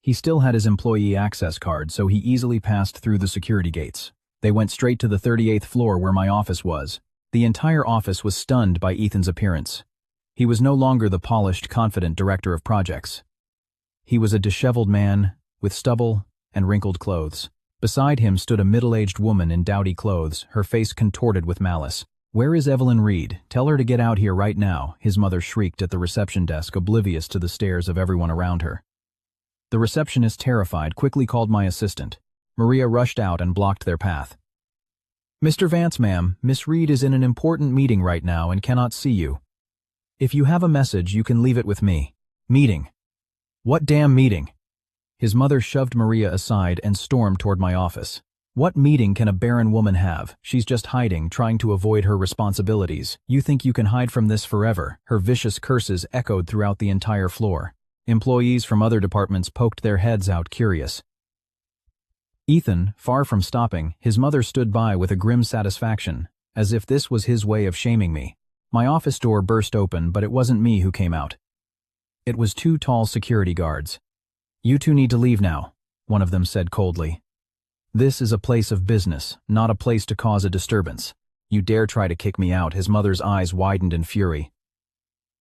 He still had his employee access card, so he easily passed through the security gates. They went straight to the 38th floor where my office was. The entire office was stunned by Ethan's appearance. He was no longer the polished, confident director of projects. He was a disheveled man with stubble and wrinkled clothes. Beside him stood a middle-aged woman in dowdy clothes, her face contorted with malice. "Where is Evelyn Reed? Tell her to get out here right now," his mother shrieked at the reception desk, oblivious to the stares of everyone around her. The receptionist, terrified, quickly called my assistant. Maria rushed out and blocked their path. "Mr. Vance, ma'am, Miss Reed is in an important meeting right now and cannot see you. If you have a message, you can leave it with me." "Meeting? What damn meeting?" His mother shoved Maria aside and stormed toward my office. "What meeting can a barren woman have? She's just hiding, trying to avoid her responsibilities. You think you can hide from this forever?" Her vicious curses echoed throughout the entire floor. Employees from other departments poked their heads out, curious. Ethan, far from stopping, his mother stood by with a grim satisfaction, as if this was his way of shaming me. My office door burst open, but it wasn't me who came out. It was 2 tall security guards. "You two need to leave now," one of them said coldly. "This is a place of business, not a place to cause a disturbance. You dare try to kick me out." His mother's eyes widened in fury.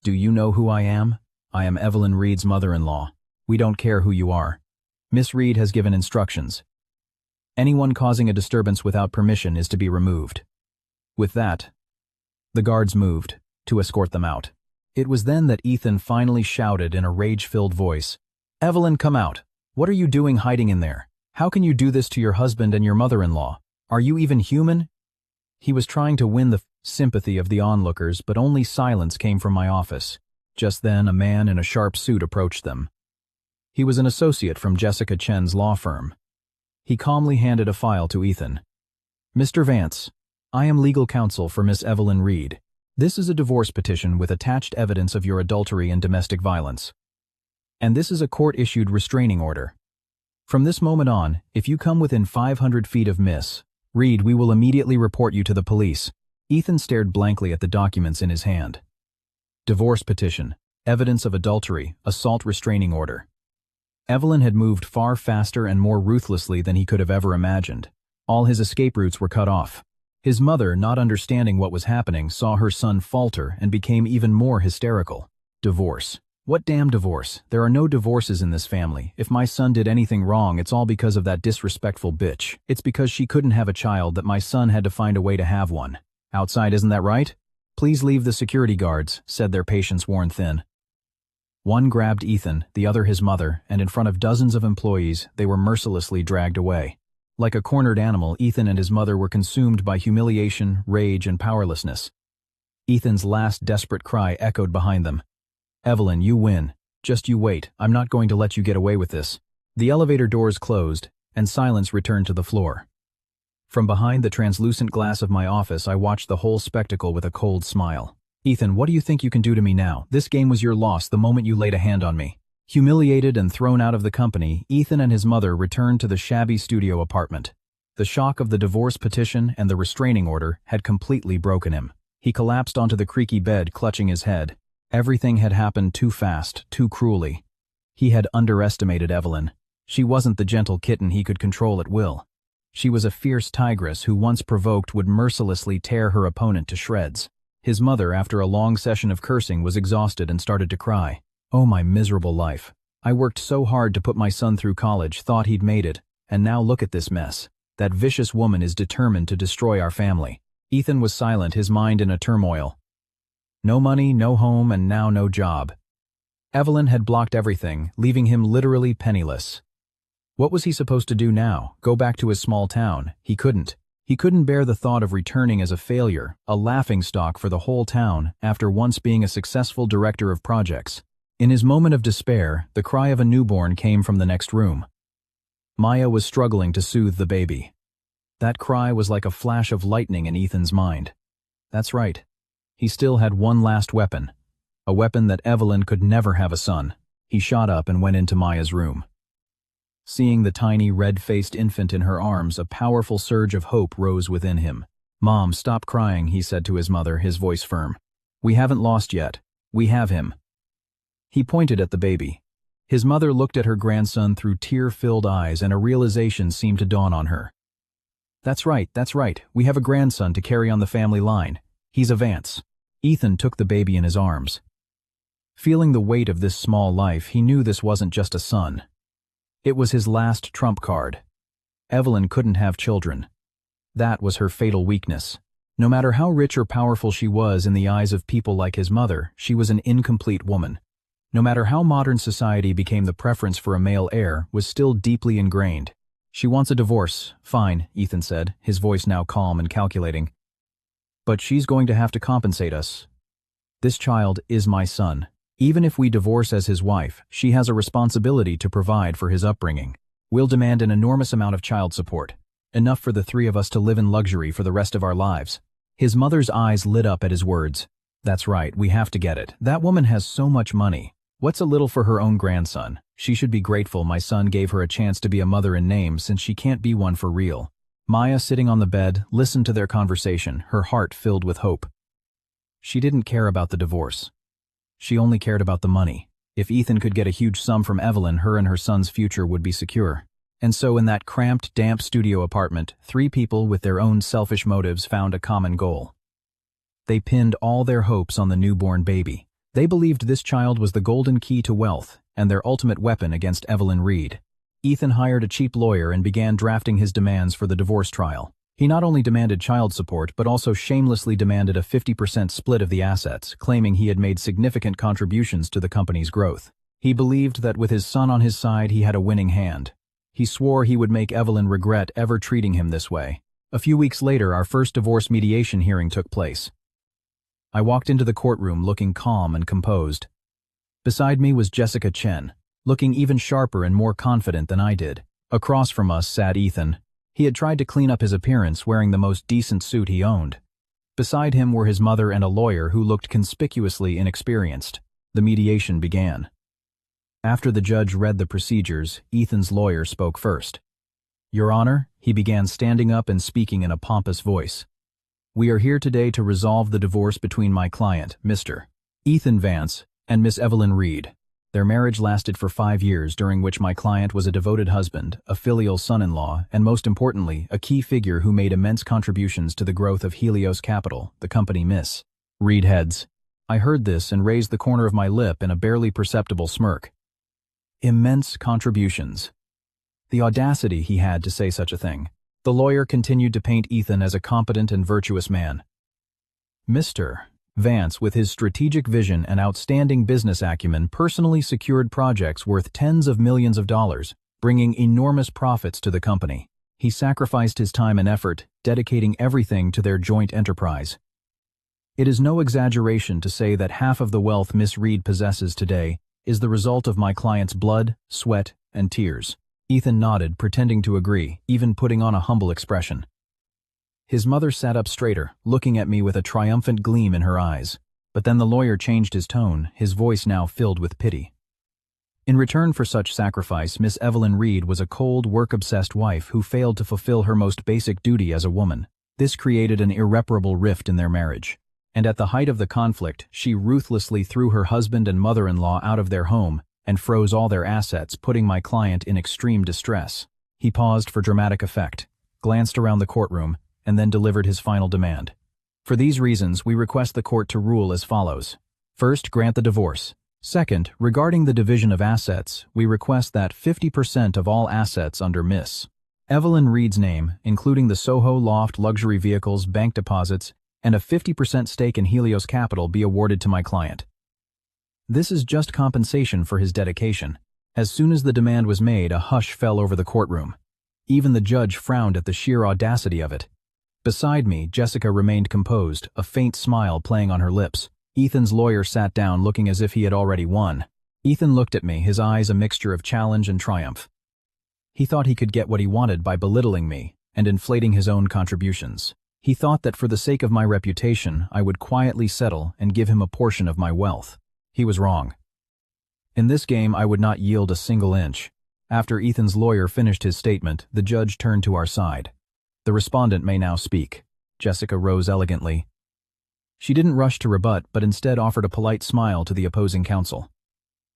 "Do you know who I am? I am Evelyn Reed's mother-in-law. We don't care who you are. Miss Reed has given instructions. Anyone causing a disturbance without permission is to be removed." With that, the guards moved to escort them out. It was then that Ethan finally shouted in a rage-filled voice, "Evelyn, come out. What are you doing hiding in there? How can you do this to your husband and your mother-in-law? Are you even human?" He was trying to win the sympathy of the onlookers, but only silence came from my office. Just then, a man in a sharp suit approached them. He was an associate from Jessica Chen's law firm. He calmly handed a file to Ethan. "Mr. Vance, I am legal counsel for Miss Evelyn Reed. This is a divorce petition with attached evidence of your adultery and domestic violence. And this is a court-issued restraining order. From this moment on, if you come within 500 feet of Miss Reed, we will immediately report you to the police." Ethan stared blankly at the documents in his hand. Divorce petition, evidence of adultery, assault restraining order. Evelyn had moved far faster and more ruthlessly than he could have ever imagined. All his escape routes were cut off. His mother, not understanding what was happening, saw her son falter and became even more hysterical. Divorce. What damn divorce? There are no divorces in this family. If my son did anything wrong, it's all because of that disrespectful bitch. It's because she couldn't have a child that my son had to find a way to have one. Outside, isn't that right? Please leave the security guards, said their patience worn thin. One grabbed Ethan, the other his mother, and in front of dozens of employees, they were mercilessly dragged away. Like a cornered animal, Ethan and his mother were consumed by humiliation, rage, and powerlessness. Ethan's last desperate cry echoed behind them. Evelyn, you win. Just you wait, I'm not going to let you get away with this. The elevator doors closed, and silence returned to the floor. From behind the translucent glass of my office, I watched the whole spectacle with a cold smile. Ethan, what do you think you can do to me now? This game was your loss the moment you laid a hand on me. Humiliated and thrown out of the company, Ethan and his mother returned to the shabby studio apartment. The shock of the divorce petition and the restraining order had completely broken him. He collapsed onto the creaky bed, clutching his head. Everything had happened too fast, too cruelly. He had underestimated Evelyn. She wasn't the gentle kitten he could control at will. She was a fierce tigress who, once provoked, would mercilessly tear her opponent to shreds. His mother, after a long session of cursing, was exhausted and started to cry. Oh, my miserable life. I worked so hard to put my son through college, thought he'd made it, and now look at this mess. That vicious woman is determined to destroy our family. Ethan was silent, his mind in a turmoil. No money, no home, and now no job. Evelyn had blocked everything, leaving him literally penniless. What was he supposed to do now? Go back to his small town? He couldn't. He couldn't bear the thought of returning as a failure, a laughingstock for the whole town, after once being a successful director of projects. In his moment of despair, the cry of a newborn came from the next room. Maya was struggling to soothe the baby. That cry was like a flash of lightning in Ethan's mind. That's right. He still had one last weapon. A weapon that Evelyn could never have a son. He shot up and went into Maya's room. Seeing the tiny, red-faced infant in her arms, a powerful surge of hope rose within him. Mom, stop crying, he said to his mother, his voice firm. We haven't lost yet. We have him. He pointed at the baby. His mother looked at her grandson through tear-filled eyes, and a realization seemed to dawn on her. That's right. We have a grandson to carry on the family line. He's a Vance. Ethan took the baby in his arms. Feeling the weight of this small life, he knew this wasn't just a son. It was his last trump card. Evelyn couldn't have children. That was her fatal weakness. No matter how rich or powerful she was in the eyes of people like his mother, she was an incomplete woman. No matter how modern society became the preference for a male heir, was still deeply ingrained. She wants a divorce. Fine, Ethan said, his voice now calm and calculating. But she's going to have to compensate us. This child is my son. Even if we divorce as his wife, she has a responsibility to provide for his upbringing. We'll demand an enormous amount of child support. Enough for the three of us to live in luxury for the rest of our lives. His mother's eyes lit up at his words. That's right, we have to get it. That woman has so much money. What's a little for her own grandson? She should be grateful my son gave her a chance to be a mother in name, since she can't be one for real. Maya, sitting on the bed, listened to their conversation, her heart filled with hope. She didn't care about the divorce. She only cared about the money. If Ethan could get a huge sum from Evelyn, her and her son's future would be secure. And so in that cramped, damp studio apartment, three people with their own selfish motives found a common goal. They pinned all their hopes on the newborn baby. They believed this child was the golden key to wealth and their ultimate weapon against Evelyn Reed. Ethan hired a cheap lawyer and began drafting his demands for the divorce trial. He not only demanded child support but also shamelessly demanded a 50% split of the assets, claiming he had made significant contributions to the company's growth. He believed that with his son on his side he had a winning hand. He swore he would make Evelyn regret ever treating him this way. A few weeks later, our first divorce mediation hearing took place. I walked into the courtroom looking calm and composed. Beside me was Jessica Chen, looking even sharper and more confident than I did. Across from us sat Ethan. He had tried to clean up his appearance, wearing the most decent suit he owned. Beside him were his mother and a lawyer who looked conspicuously inexperienced. The mediation began. After the judge read the procedures, Ethan's lawyer spoke first. Your Honor, he began, standing up and speaking in a pompous voice. We are here today to resolve the divorce between my client, Mr. Ethan Vance, and Miss Evelyn Reed. Their marriage lasted for 5 years, during which my client was a devoted husband, a filial son-in-law, and most importantly, a key figure who made immense contributions to the growth of Helios Capital, the company Miss Reed heads. I heard this and raised the corner of my lip in a barely perceptible smirk. Immense contributions. The audacity he had to say such a thing. The lawyer continued to paint Ethan as a competent and virtuous man. Mr. Vance, with his strategic vision and outstanding business acumen, personally secured projects worth tens of millions of dollars, bringing enormous profits to the company. He sacrificed his time and effort, dedicating everything to their joint enterprise. It is no exaggeration to say that half of the wealth Miss Reed possesses today is the result of my client's blood, sweat, and tears. Ethan nodded, pretending to agree, even putting on a humble expression. His mother sat up straighter, looking at me with a triumphant gleam in her eyes. But then the lawyer changed his tone, his voice now filled with pity. In return for such sacrifice, Miss Evelyn Reed was a cold, work-obsessed wife who failed to fulfill her most basic duty as a woman. This created an irreparable rift in their marriage. And at the height of the conflict, she ruthlessly threw her husband and mother-in-law out of their home and froze all their assets, putting my client in extreme distress. He paused for dramatic effect, glanced around the courtroom, and then delivered his final demand. For these reasons, we request the court to rule as follows. First, grant the divorce. Second, regarding the division of assets, we request that 50% of all assets under Miss Evelyn Reed's name, including the Soho Loft luxury vehicles, bank deposits, and a 50% stake in Helios Capital, be awarded to my client. This is just compensation for his dedication. As soon as the demand was made, a hush fell over the courtroom. Even the judge frowned at the sheer audacity of it. Beside me, Jessica remained composed, a faint smile playing on her lips. Ethan's lawyer sat down, looking as if he had already won. Ethan looked at me, his eyes a mixture of challenge and triumph. He thought he could get what he wanted by belittling me and inflating his own contributions. He thought that for the sake of my reputation, I would quietly settle and give him a portion of my wealth. He was wrong. In this game, I would not yield a single inch. After Ethan's lawyer finished his statement, the judge turned to our side. The respondent may now speak. Jessica rose elegantly. She didn't rush to rebut, but instead offered a polite smile to the opposing counsel.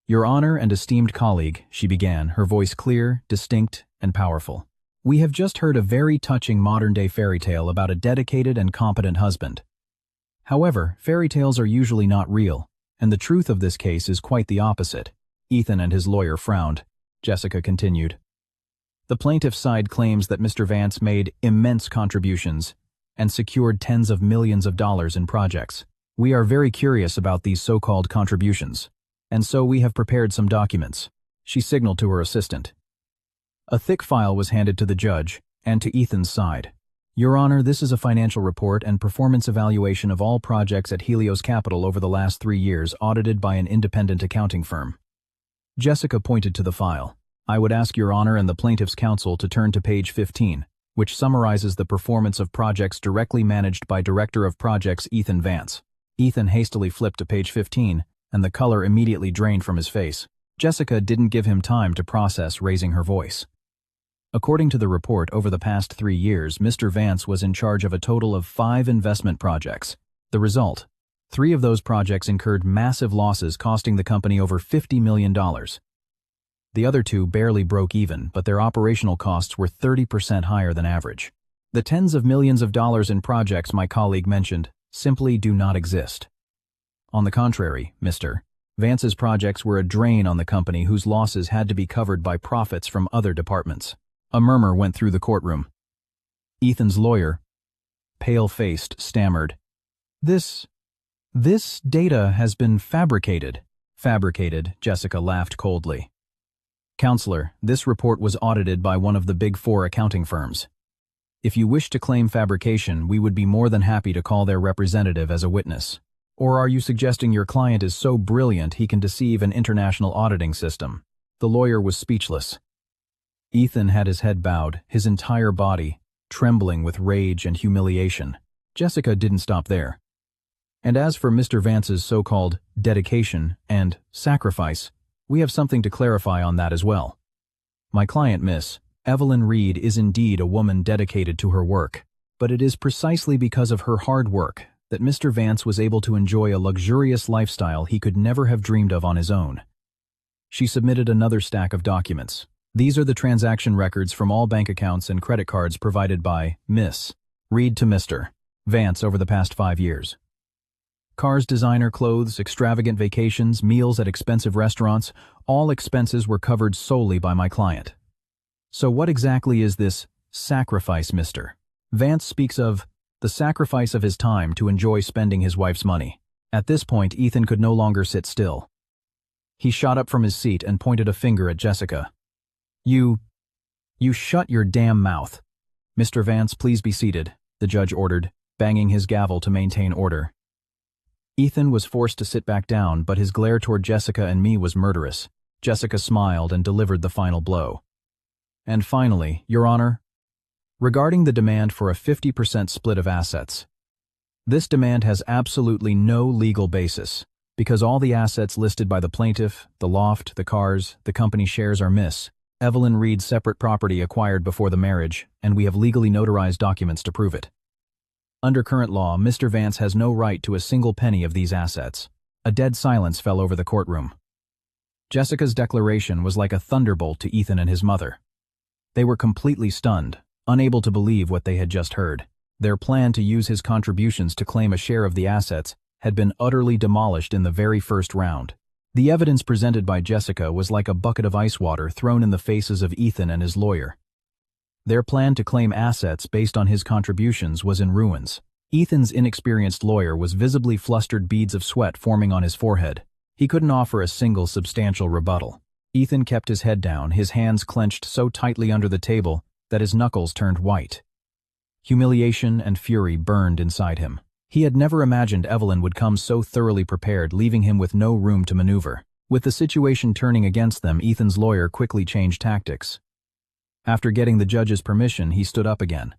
Your Honor and esteemed colleague, she began, her voice clear, distinct, and powerful. We have just heard a very touching modern-day fairy tale about a dedicated and competent husband. However, fairy tales are usually not real, and the truth of this case is quite the opposite. Ethan and his lawyer frowned. Jessica continued. The plaintiff's side claims that Mr. Vance made immense contributions and secured tens of millions of dollars in projects. We are very curious about these so-called contributions, and so we have prepared some documents. She signaled to her assistant. A thick file was handed to the judge and to Ethan's side. Your Honor, this is a financial report and performance evaluation of all projects at Helios Capital over the last 3 years, audited by an independent accounting firm. Jessica pointed to the file. I would ask Your Honor and the plaintiff's counsel to turn to page 15, which summarizes the performance of projects directly managed by Director of Projects Ethan Vance. Ethan hastily flipped to page 15, and the color immediately drained from his face. Jessica didn't give him time to process, raising her voice. According to the report, over the past 3 years, Mr. Vance was in charge of a total of 5 investment projects. The result: 3 of those projects incurred massive losses, costing the company over $50 million. The other 2 barely broke even, but their operational costs were 30% higher than average. The tens of millions of dollars in projects my colleague mentioned simply do not exist. On the contrary, Mr. Vance's projects were a drain on the company, whose losses had to be covered by profits from other departments. A murmur went through the courtroom. Ethan's lawyer, pale-faced, stammered, This data has been fabricated. Fabricated, Jessica laughed coldly. Counselor, this report was audited by one of the Big Four accounting firms. If you wish to claim fabrication, we would be more than happy to call their representative as a witness. Or are you suggesting your client is so brilliant he can deceive an international auditing system? The lawyer was speechless. Ethan had his head bowed, his entire body trembling with rage and humiliation. Jessica didn't stop there. And as for Mr. Vance's so-called dedication and sacrifice, we have something to clarify on that as well. My client, Miss Evelyn Reed, is indeed a woman dedicated to her work, but it is precisely because of her hard work that Mr. Vance was able to enjoy a luxurious lifestyle he could never have dreamed of on his own. She submitted another stack of documents. These are the transaction records from all bank accounts and credit cards provided by Miss Reed to Mr. Vance over the past 5 years. Cars, designer clothes, extravagant vacations, meals at expensive restaurants, all expenses were covered solely by my client. So what exactly is this sacrifice, Mr. Vance speaks of the sacrifice of his time to enjoy spending his wife's money. At this point, Ethan could no longer sit still. He shot up from his seat and pointed a finger at Jessica. You shut your damn mouth. Mr. Vance, please be seated, the judge ordered, banging his gavel to maintain order. Ethan was forced to sit back down, but his glare toward Jessica and me was murderous. Jessica smiled and delivered the final blow. And finally, Your Honor, regarding the demand for a 50% split of assets. This demand has absolutely no legal basis, because all the assets listed by the plaintiff, the loft, the cars, the company shares are Miss Evelyn Reed's separate property acquired before the marriage, and we have legally notarized documents to prove it. Under current law, Mr. Vance has no right to a single penny of these assets. A dead silence fell over the courtroom. Jessica's declaration was like a thunderbolt to Ethan and his mother. They were completely stunned, unable to believe what they had just heard. Their plan to use his contributions to claim a share of the assets had been utterly demolished in the very first round. The evidence presented by Jessica was like a bucket of ice water thrown in the faces of Ethan and his lawyer. Their plan to claim assets based on his contributions was in ruins. Ethan's inexperienced lawyer was visibly flustered, beads of sweat forming on his forehead. He couldn't offer a single substantial rebuttal. Ethan kept his head down, his hands clenched so tightly under the table that his knuckles turned white. Humiliation and fury burned inside him. He had never imagined Evelyn would come so thoroughly prepared, leaving him with no room to maneuver. With the situation turning against them, Ethan's lawyer quickly changed tactics. After getting the judge's permission, he stood up again.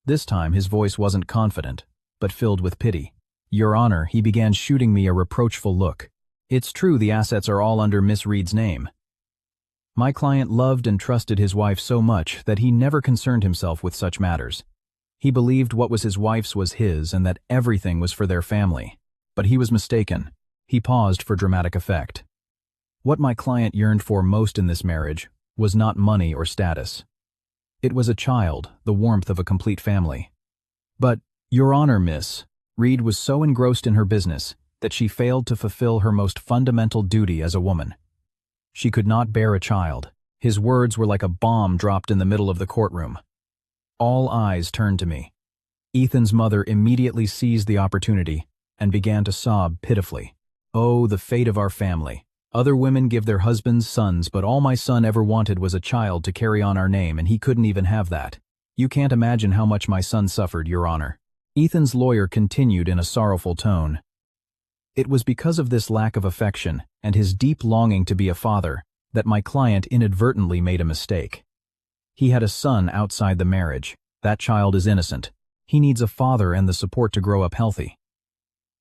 This time his voice wasn't confident, but filled with pity. Your Honor, he began, shooting me a reproachful look. It's true the assets are all under Miss Reed's name. My client loved and trusted his wife so much that he never concerned himself with such matters. He believed what was his wife's was his and that everything was for their family. But he was mistaken. He paused for dramatic effect. What my client yearned for most in this marriage was not money or status. It was a child, the warmth of a complete family. But, Your Honor, Miss Reed was so engrossed in her business that she failed to fulfill her most fundamental duty as a woman. She could not bear a child. His words were like a bomb dropped in the middle of the courtroom. All eyes turned to me. Ethan's mother immediately seized the opportunity and began to sob pitifully. Oh, the fate of our family. Other women give their husbands sons, but all my son ever wanted was a child to carry on our name, and he couldn't even have that. You can't imagine how much my son suffered, Your Honor. Ethan's lawyer continued in a sorrowful tone. It was because of this lack of affection and his deep longing to be a father that my client inadvertently made a mistake. He had a son outside the marriage. That child is innocent. He needs a father and the support to grow up healthy.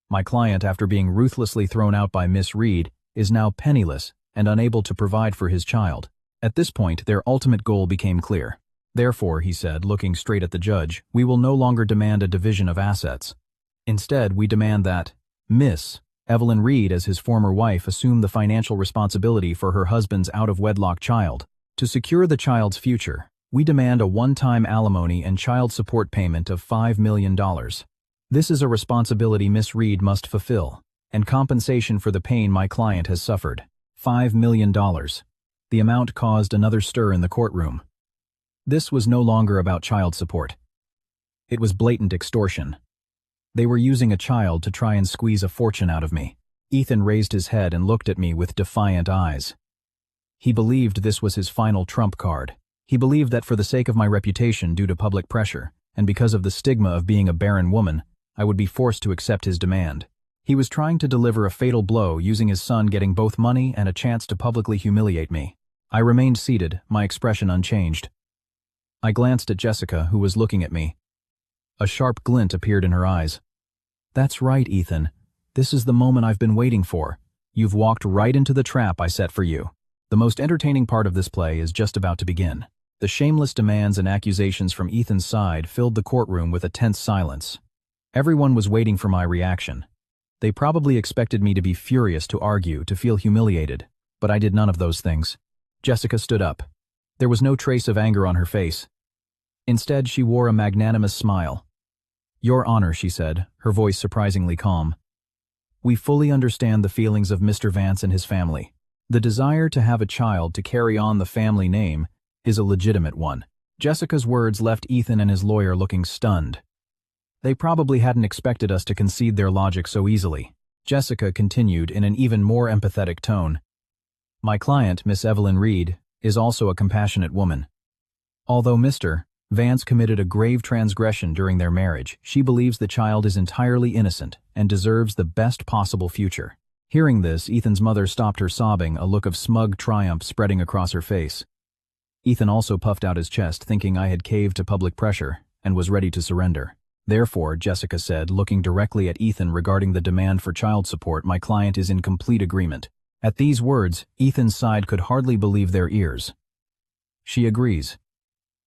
My client, after being ruthlessly thrown out by Miss Reed, is now penniless and unable to provide for his child. At this point, their ultimate goal became clear. Therefore, he said, looking straight at the judge, we will no longer demand a division of assets. Instead, we demand that Miss Evelyn Reed, as his former wife, assume the financial responsibility for her husband's out-of-wedlock child. To secure the child's future, we demand a one-time alimony and child support payment of $5 million. This is a responsibility Miss Reed must fulfill, and compensation for the pain my client has suffered. $5 million. The amount caused another stir in the courtroom. This was no longer about child support. It was blatant extortion. They were using a child to try and squeeze a fortune out of me. Ethan raised his head and looked at me with defiant eyes. He believed this was his final trump card. He believed that for the sake of my reputation due to public pressure, and because of the stigma of being a barren woman, I would be forced to accept his demand. He was trying to deliver a fatal blow, using his son getting both money and a chance to publicly humiliate me. I remained seated, my expression unchanged. I glanced at Jessica, who was looking at me. A sharp glint appeared in her eyes. That's right, Ethan. This is the moment I've been waiting for. You've walked right into the trap I set for you. The most entertaining part of this play is just about to begin. The shameless demands and accusations from Ethan's side filled the courtroom with a tense silence. Everyone was waiting for my reaction. They probably expected me to be furious, to argue, to feel humiliated, but I did none of those things. Jessica stood up. There was no trace of anger on her face. Instead, she wore a magnanimous smile. Your Honor, she said, her voice surprisingly calm. We fully understand the feelings of Mr. Vance and his family. The desire to have a child to carry on the family name is a legitimate one. Jessica's words left Ethan and his lawyer looking stunned. They probably hadn't expected us to concede their logic so easily. Jessica continued in an even more empathetic tone. My client, Miss Evelyn Reed, is also a compassionate woman. Although Mr. Vance committed a grave transgression during their marriage, she believes the child is entirely innocent and deserves the best possible future. Hearing this, Ethan's mother stopped her sobbing, a look of smug triumph spreading across her face. Ethan also puffed out his chest, thinking I had caved to public pressure and was ready to surrender. Therefore, Jessica said, looking directly at Ethan regarding the demand for child support, my client is in complete agreement. At these words, Ethan's side could hardly believe their ears. She agrees.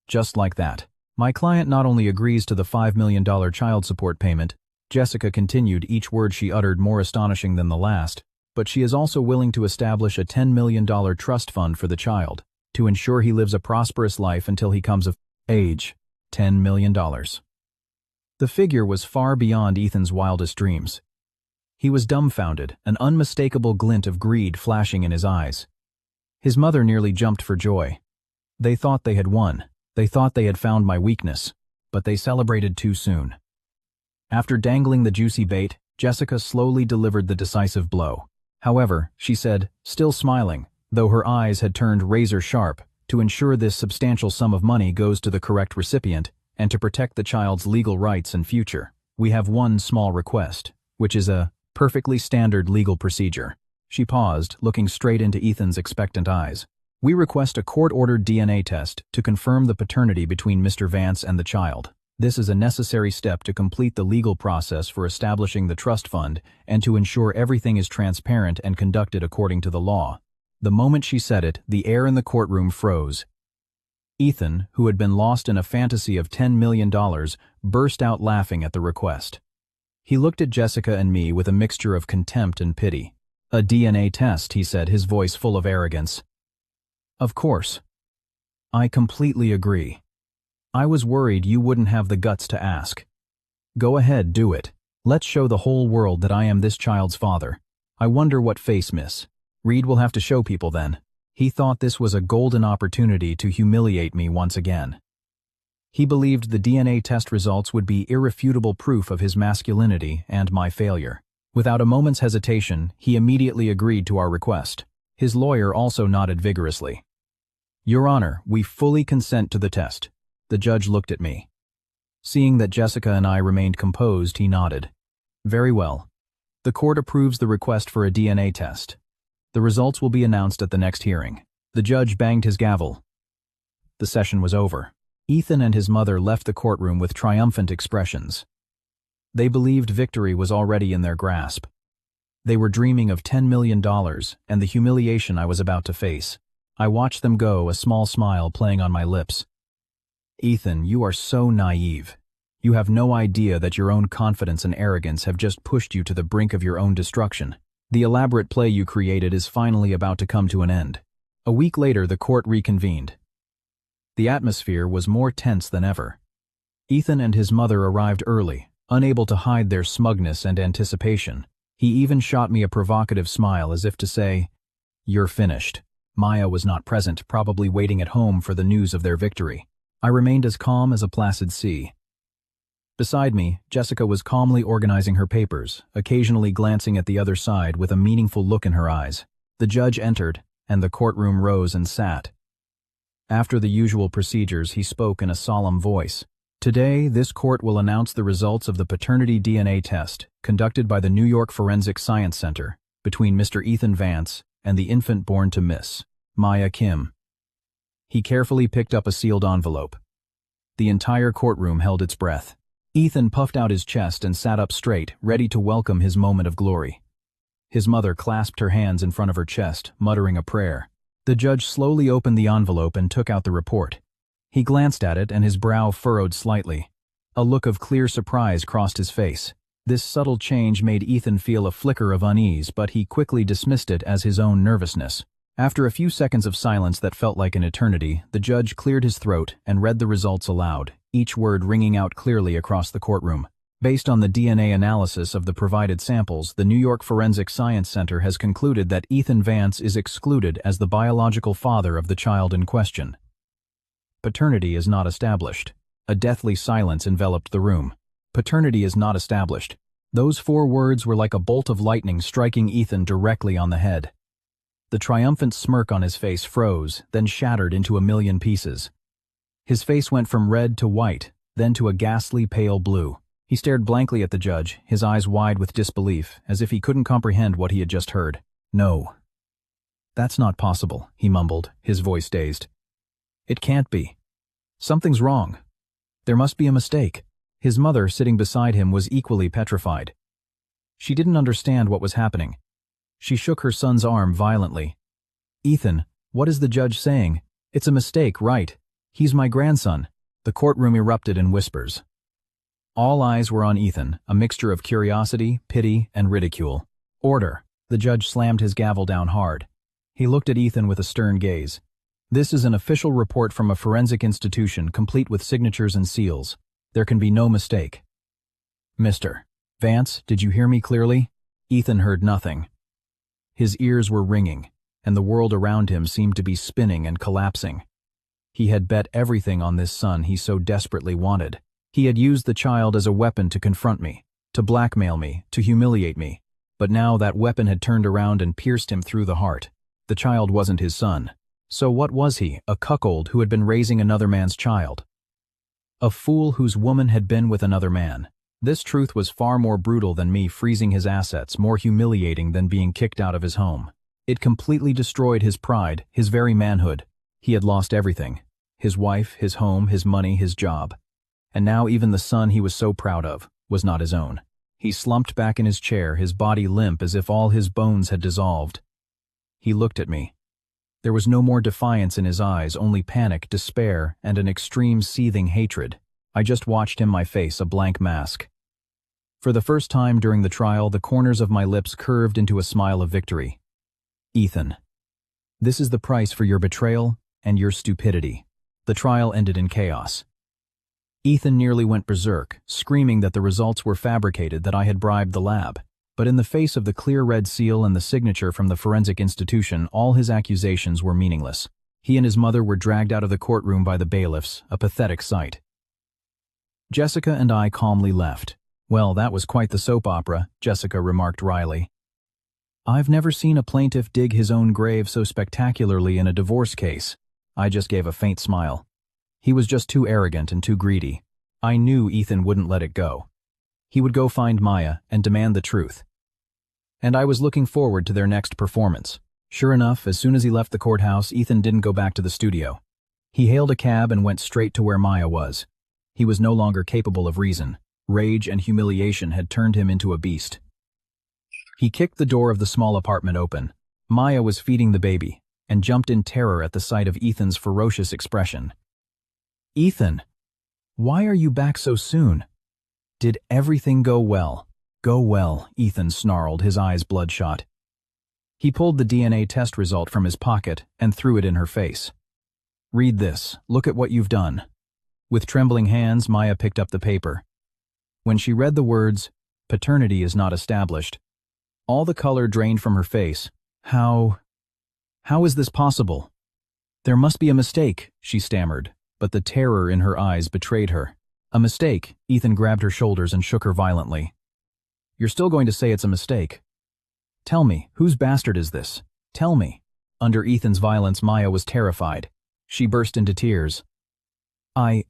Just like that. My client not only agrees to the $5 million child support payment, Jessica continued, each word she uttered more astonishing than the last, but she is also willing to establish a $10 million trust fund for the child, to ensure he lives a prosperous life until he comes of age. $10 million. The figure was far beyond Ethan's wildest dreams. He was dumbfounded, an unmistakable glint of greed flashing in his eyes. His mother nearly jumped for joy. They thought they had won. They thought they had found my weakness, but they celebrated too soon. After dangling the juicy bait, Jessica slowly delivered the decisive blow. However, she said, still smiling, though her eyes had turned razor sharp, to ensure this substantial sum of money goes to the correct recipient, and to protect the child's legal rights and future, we have one small request, which is a perfectly standard legal procedure. She paused, looking straight into Ethan's expectant eyes. We request a court-ordered DNA test to confirm the paternity between Mr. Vance and the child. This is a necessary step to complete the legal process for establishing the trust fund and to ensure everything is transparent and conducted according to the law. The moment she said it, the air in the courtroom froze. Ethan, who had been lost in a fantasy of $10 million, burst out laughing at the request. He looked at Jessica and me with a mixture of contempt and pity. A DNA test, he said, his voice full of arrogance. Of course. I completely agree. I was worried you wouldn't have the guts to ask. Go ahead, do it. Let's show the whole world that I am this child's father. I wonder what face Miss Reed will have to show people then. He thought this was a golden opportunity to humiliate me once again. He believed the DNA test results would be irrefutable proof of his masculinity and my failure. Without a moment's hesitation, he immediately agreed to our request. His lawyer also nodded vigorously. Your Honor, we fully consent to the test. The judge looked at me. Seeing that Jessica and I remained composed, he nodded. Very well. The court approves the request for a DNA test. The results will be announced at the next hearing. The judge banged his gavel. The session was over. Ethan and his mother left the courtroom with triumphant expressions. They believed victory was already in their grasp. They were dreaming of $10 million and the humiliation I was about to face. I watched them go, a small smile playing on my lips. Ethan, you are so naive. You have no idea that your own confidence and arrogance have just pushed you to the brink of your own destruction. The elaborate play you created is finally about to come to an end. A week later, the court reconvened. The atmosphere was more tense than ever. Ethan and his mother arrived early, unable to hide their smugness and anticipation. He even shot me a provocative smile as if to say, "You're finished." Maya was not present, probably waiting at home for the news of their victory. I remained as calm as a placid sea. Beside me, Jessica was calmly organizing her papers, occasionally glancing at the other side with a meaningful look in her eyes. The judge entered, and the courtroom rose and sat. After the usual procedures, he spoke in a solemn voice. Today, this court will announce the results of the paternity DNA test conducted by the New York Forensic Science Center between Mr. Ethan Vance and the infant born to Miss Maya Kim. He carefully picked up a sealed envelope. The entire courtroom held its breath. Ethan puffed out his chest and sat up straight, ready to welcome his moment of glory. His mother clasped her hands in front of her chest, muttering a prayer. The judge slowly opened the envelope and took out the report. He glanced at it and his brow furrowed slightly. A look of clear surprise crossed his face. This subtle change made Ethan feel a flicker of unease, but he quickly dismissed it as his own nervousness. After a few seconds of silence that felt like an eternity, the judge cleared his throat and read the results aloud, each word ringing out clearly across the courtroom. Based on the DNA analysis of the provided samples, the New York Forensic Science Center has concluded that Ethan Vance is excluded as the biological father of the child in question. Paternity is not established. A deathly silence enveloped the room. Paternity is not established. Those 4 words were like a bolt of lightning striking Ethan directly on the head. The triumphant smirk on his face froze, then shattered into a million pieces. His face went from red to white, then to a ghastly pale blue. He stared blankly at the judge, his eyes wide with disbelief, as if he couldn't comprehend what he had just heard. "No. That's not possible," he mumbled, his voice dazed. "It can't be. Something's wrong. There must be a mistake." His mother, sitting beside him, was equally petrified. She didn't understand what was happening. She shook her son's arm violently. "Ethan, what is the judge saying? It's a mistake, right? He's my grandson." The courtroom erupted in whispers. All eyes were on Ethan, a mixture of curiosity, pity, and ridicule. "Order." The judge slammed his gavel down hard. He looked at Ethan with a stern gaze. "This is an official report from a forensic institution, complete with signatures and seals. There can be no mistake." "Mr. Vance, did you hear me clearly?" Ethan heard nothing. His ears were ringing, and the world around him seemed to be spinning and collapsing. He had bet everything on this son he so desperately wanted. He had used the child as a weapon to confront me, to blackmail me, to humiliate me. But now that weapon had turned around and pierced him through the heart. The child wasn't his son. So what was he? A cuckold who had been raising another man's child. A fool whose woman had been with another man. This truth was far more brutal than me freezing his assets, more humiliating than being kicked out of his home. It completely destroyed his pride, his very manhood. He had lost everything. His wife, his home, his money, his job. And now even the son he was so proud of was not his own. He slumped back in his chair, his body limp as if all his bones had dissolved. He looked at me. There was no more defiance in his eyes, only panic, despair, and an extreme seething hatred. I just watched him, my face a blank mask. For the first time during the trial, the corners of my lips curved into a smile of victory. "Ethan, this is the price for your betrayal and your stupidity." The trial ended in chaos. Ethan nearly went berserk, screaming that the results were fabricated, that I had bribed the lab. But in the face of the clear red seal and the signature from the forensic institution, all his accusations were meaningless. He and his mother were dragged out of the courtroom by the bailiffs, a pathetic sight. Jessica and I calmly left. "Well, that was quite the soap opera," Jessica remarked wryly. "I've never seen a plaintiff dig his own grave so spectacularly in a divorce case." I just gave a faint smile. He was just too arrogant and too greedy. I knew Ethan wouldn't let it go. He would go find Maya and demand the truth. And I was looking forward to their next performance. Sure enough, as soon as he left the courthouse, Ethan didn't go back to the studio. He hailed a cab and went straight to where Maya was. He was no longer capable of reason. Rage and humiliation had turned him into a beast. He kicked the door of the small apartment open. Maya was feeding the baby, and jumped in terror at the sight of Ethan's ferocious expression. "Ethan, why are you back so soon? Did everything go well?" "Go well," Ethan snarled, his eyes bloodshot. He pulled the DNA test result from his pocket and threw it in her face. "Read this. Look at what you've done." With trembling hands, Maya picked up the paper. When she read the words, "Paternity is not established," all the color drained from her face. How is this possible?" "There must be a mistake," she stammered, but the terror in her eyes betrayed her. "A mistake?" Ethan grabbed her shoulders and shook her violently. "You're still going to say it's a mistake? Tell me, whose bastard is this? Tell me." Under Ethan's violence, Maya was terrified. She burst into tears. I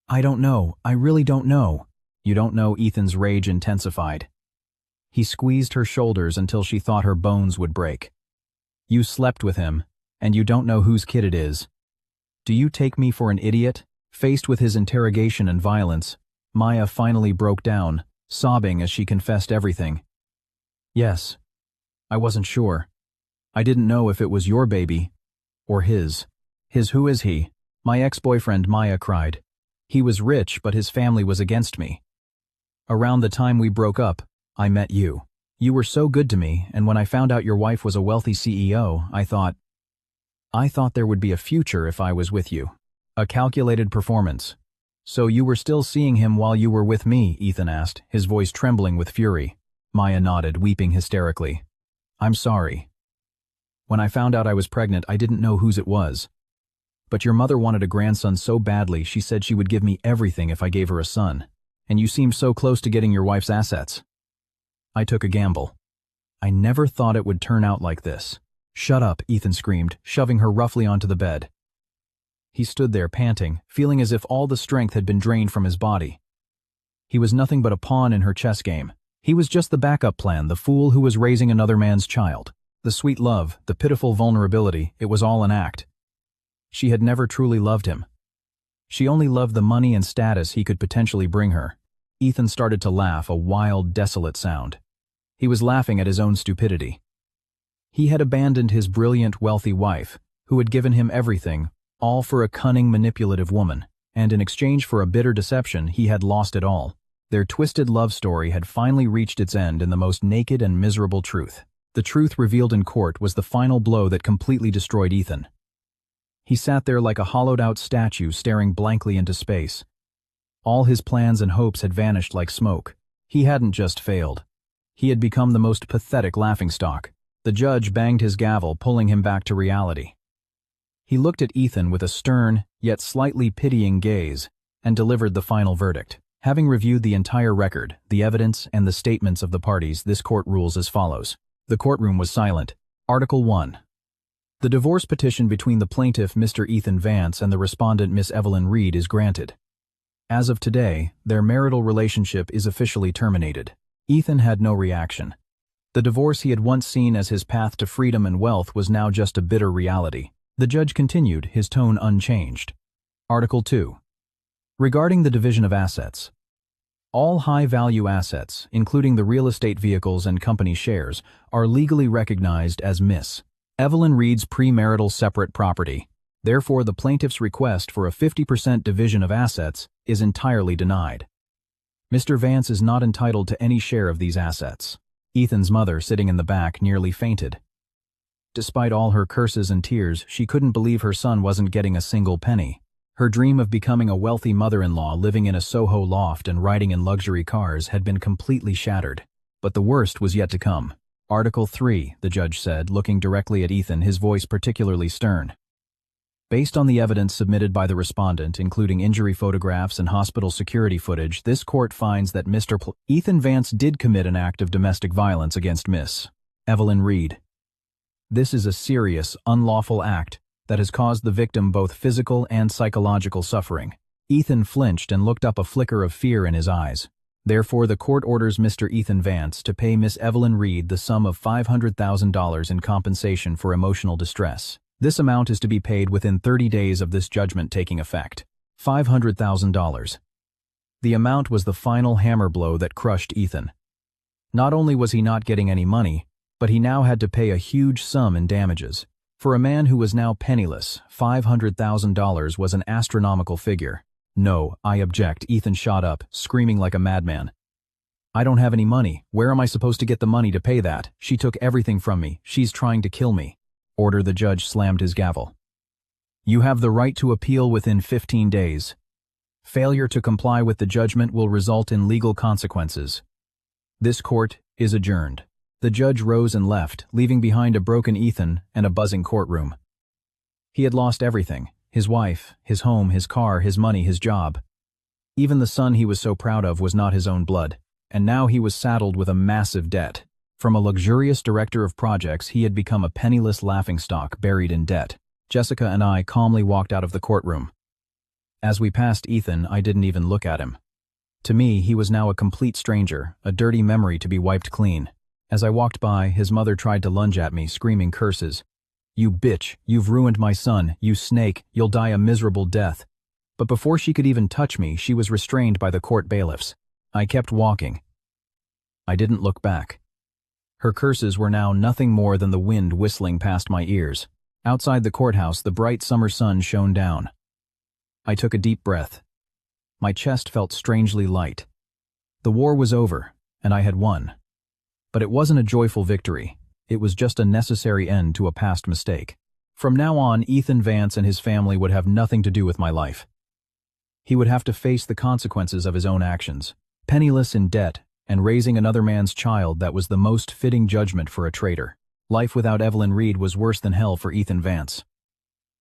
don't know. I really don't know." "You don't know?" Ethan's rage intensified. He squeezed her shoulders until she thought her bones would break. "You slept with him, and you don't know whose kid it is. Do you take me for an idiot?" Faced with his interrogation and violence, Maya finally broke down, sobbing as she confessed everything. "Yes. I wasn't sure. I didn't know if it was your baby or his." "His? Who is he?" "My ex-boyfriend," Maya cried. "He was rich, but his family was against me. Around the time we broke up, I met you. You were so good to me, and when I found out your wife was a wealthy CEO, I thought there would be a future if I was with you. A calculated performance. "So you were still seeing him while you were with me?" Ethan asked, his voice trembling with fury. Maya nodded, weeping hysterically. "I'm sorry. When I found out I was pregnant, I didn't know whose it was. But your mother wanted a grandson so badly, she said she would give me everything if I gave her a son. And you seemed so close to getting your wife's assets. I took a gamble. I never thought it would turn out like this." "Shut up," Ethan screamed, shoving her roughly onto the bed. He stood there panting, feeling as if all the strength had been drained from his body. He was nothing but a pawn in her chess game. He was just the backup plan, the fool who was raising another man's child. The sweet love, the pitiful vulnerability, it was all an act. She had never truly loved him. She only loved the money and status he could potentially bring her. Ethan started to laugh, a wild, desolate sound. He was laughing at his own stupidity. He had abandoned his brilliant, wealthy wife, who had given him everything, all for a cunning, manipulative woman, and in exchange for a bitter deception, he had lost it all. Their twisted love story had finally reached its end in the most naked and miserable truth. The truth revealed in court was the final blow that completely destroyed Ethan. He sat there like a hollowed-out statue staring blankly into space. All his plans and hopes had vanished like smoke. He hadn't just failed. He had become the most pathetic laughingstock. The judge banged his gavel, pulling him back to reality. He looked at Ethan with a stern, yet slightly pitying gaze, and delivered the final verdict. Having reviewed the entire record, the evidence, and the statements of the parties, this court rules as follows. The courtroom was silent. Article 1. The divorce petition between the plaintiff, Mr. Ethan Vance, and the respondent, Miss Evelyn Reed, is granted. As of today, their marital relationship is officially terminated. Ethan had no reaction. The divorce he had once seen as his path to freedom and wealth was now just a bitter reality. The judge continued, his tone unchanged. Article 2. Regarding the division of assets. All high-value assets, including the real estate vehicles and company shares, are legally recognized as Miss Evelyn Reed's premarital separate property. Therefore, the plaintiff's request for a 50% division of assets is entirely denied. Mr. Vance is not entitled to any share of these assets. Ethan's mother, sitting in the back, nearly fainted. Despite all her curses and tears, she couldn't believe her son wasn't getting a single penny. Her dream of becoming a wealthy mother-in-law living in a Soho loft and riding in luxury cars had been completely shattered. But the worst was yet to come. Article 3, the judge said, looking directly at Ethan, his voice particularly stern. Based on the evidence submitted by the respondent, including injury photographs and hospital security footage, this court finds that Mr. Ethan Vance did commit an act of domestic violence against Miss Evelyn Reed. This is a serious, unlawful act that has caused the victim both physical and psychological suffering. Ethan flinched and looked up, a flicker of fear in his eyes. Therefore, the court orders Mr. Ethan Vance to pay Miss Evelyn Reed the sum of $500,000 in compensation for emotional distress. This amount is to be paid within 30 days of this judgment taking effect. $500,000. The amount was the final hammer blow that crushed Ethan. Not only was he not getting any money, but he now had to pay a huge sum in damages. For a man who was now penniless, $500,000 was an astronomical figure. "No, I object," Ethan shot up, screaming like a madman. "I don't have any money. Where am I supposed to get the money to pay that? She took everything from me. She's trying to kill me." Order, the judge slammed his gavel. "You have the right to appeal within 15 days. Failure to comply with the judgment will result in legal consequences. This court is adjourned." The judge rose and left, leaving behind a broken Ethan and a buzzing courtroom. He had lost everything: his wife, his home, his car, his money, his job. Even the son he was so proud of was not his own blood, and now he was saddled with a massive debt. From a luxurious director of projects, he had become a penniless laughingstock buried in debt. Jessica and I calmly walked out of the courtroom. As we passed Ethan, I didn't even look at him. To me, he was now a complete stranger, a dirty memory to be wiped clean. As I walked by, his mother tried to lunge at me, screaming curses. "You bitch, you've ruined my son, you snake, you'll die a miserable death." But before she could even touch me, she was restrained by the court bailiffs. I kept walking. I didn't look back. Her curses were now nothing more than the wind whistling past my ears. Outside the courthouse, the bright summer sun shone down. I took a deep breath. My chest felt strangely light. The war was over, and I had won. But it wasn't a joyful victory. It was just a necessary end to a past mistake. From now on, Ethan Vance and his family would have nothing to do with my life. He would have to face the consequences of his own actions. Penniless in debt, and raising another man's child that was the most fitting judgment for a traitor. Life without Evelyn Reed was worse than hell for Ethan Vance.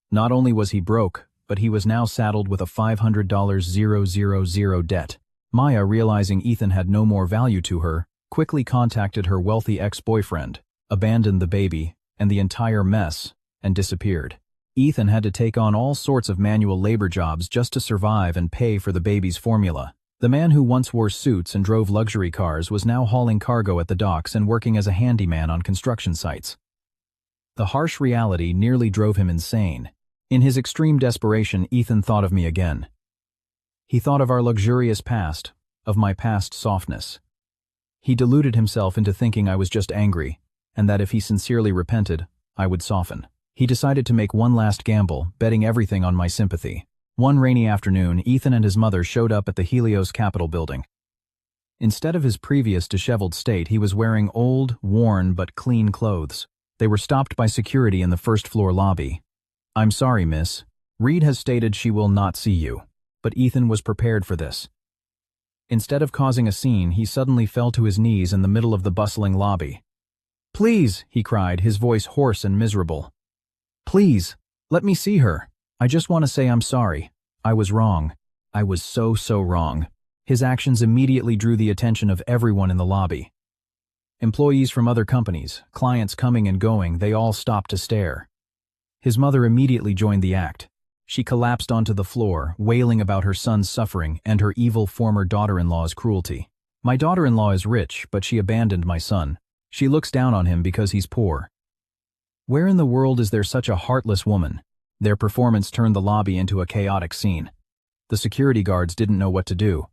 Not only was he broke, but he was now saddled with a $500,000 debt. Maya, realizing Ethan had no more value to her, quickly contacted her wealthy ex-boyfriend, abandoned the baby and the entire mess, and disappeared. Ethan had to take on all sorts of manual labor jobs just to survive and pay for the baby's formula. The man who once wore suits and drove luxury cars was now hauling cargo at the docks and working as a handyman on construction sites. The harsh reality nearly drove him insane. In his extreme desperation, Ethan thought of me again. He thought of our luxurious past, of my past softness. He deluded himself into thinking I was just angry, and that if he sincerely repented, I would soften. He decided to make one last gamble, betting everything on my sympathy. One rainy afternoon, Ethan and his mother showed up at the Helios Capitol building. Instead of his previous disheveled state, he was wearing old, worn, but clean clothes. They were stopped by security in the first-floor lobby. "I'm sorry, miss. Reed has stated she will not see you." But Ethan was prepared for this. Instead of causing a scene, he suddenly fell to his knees in the middle of the bustling lobby. "Please," he cried, his voice hoarse and miserable. "Please, let me see her. I just want to say I'm sorry. I was wrong. I was so wrong." His actions immediately drew the attention of everyone in the lobby. Employees from other companies, clients coming and going, they all stopped to stare. His mother immediately joined the act. She collapsed onto the floor, wailing about her son's suffering and her evil former daughter-in-law's cruelty. "My daughter-in-law is rich, but she abandoned my son. She looks down on him because he's poor. Where in the world is there such a heartless woman?" Their performance turned the lobby into a chaotic scene. The security guards didn't know what to do.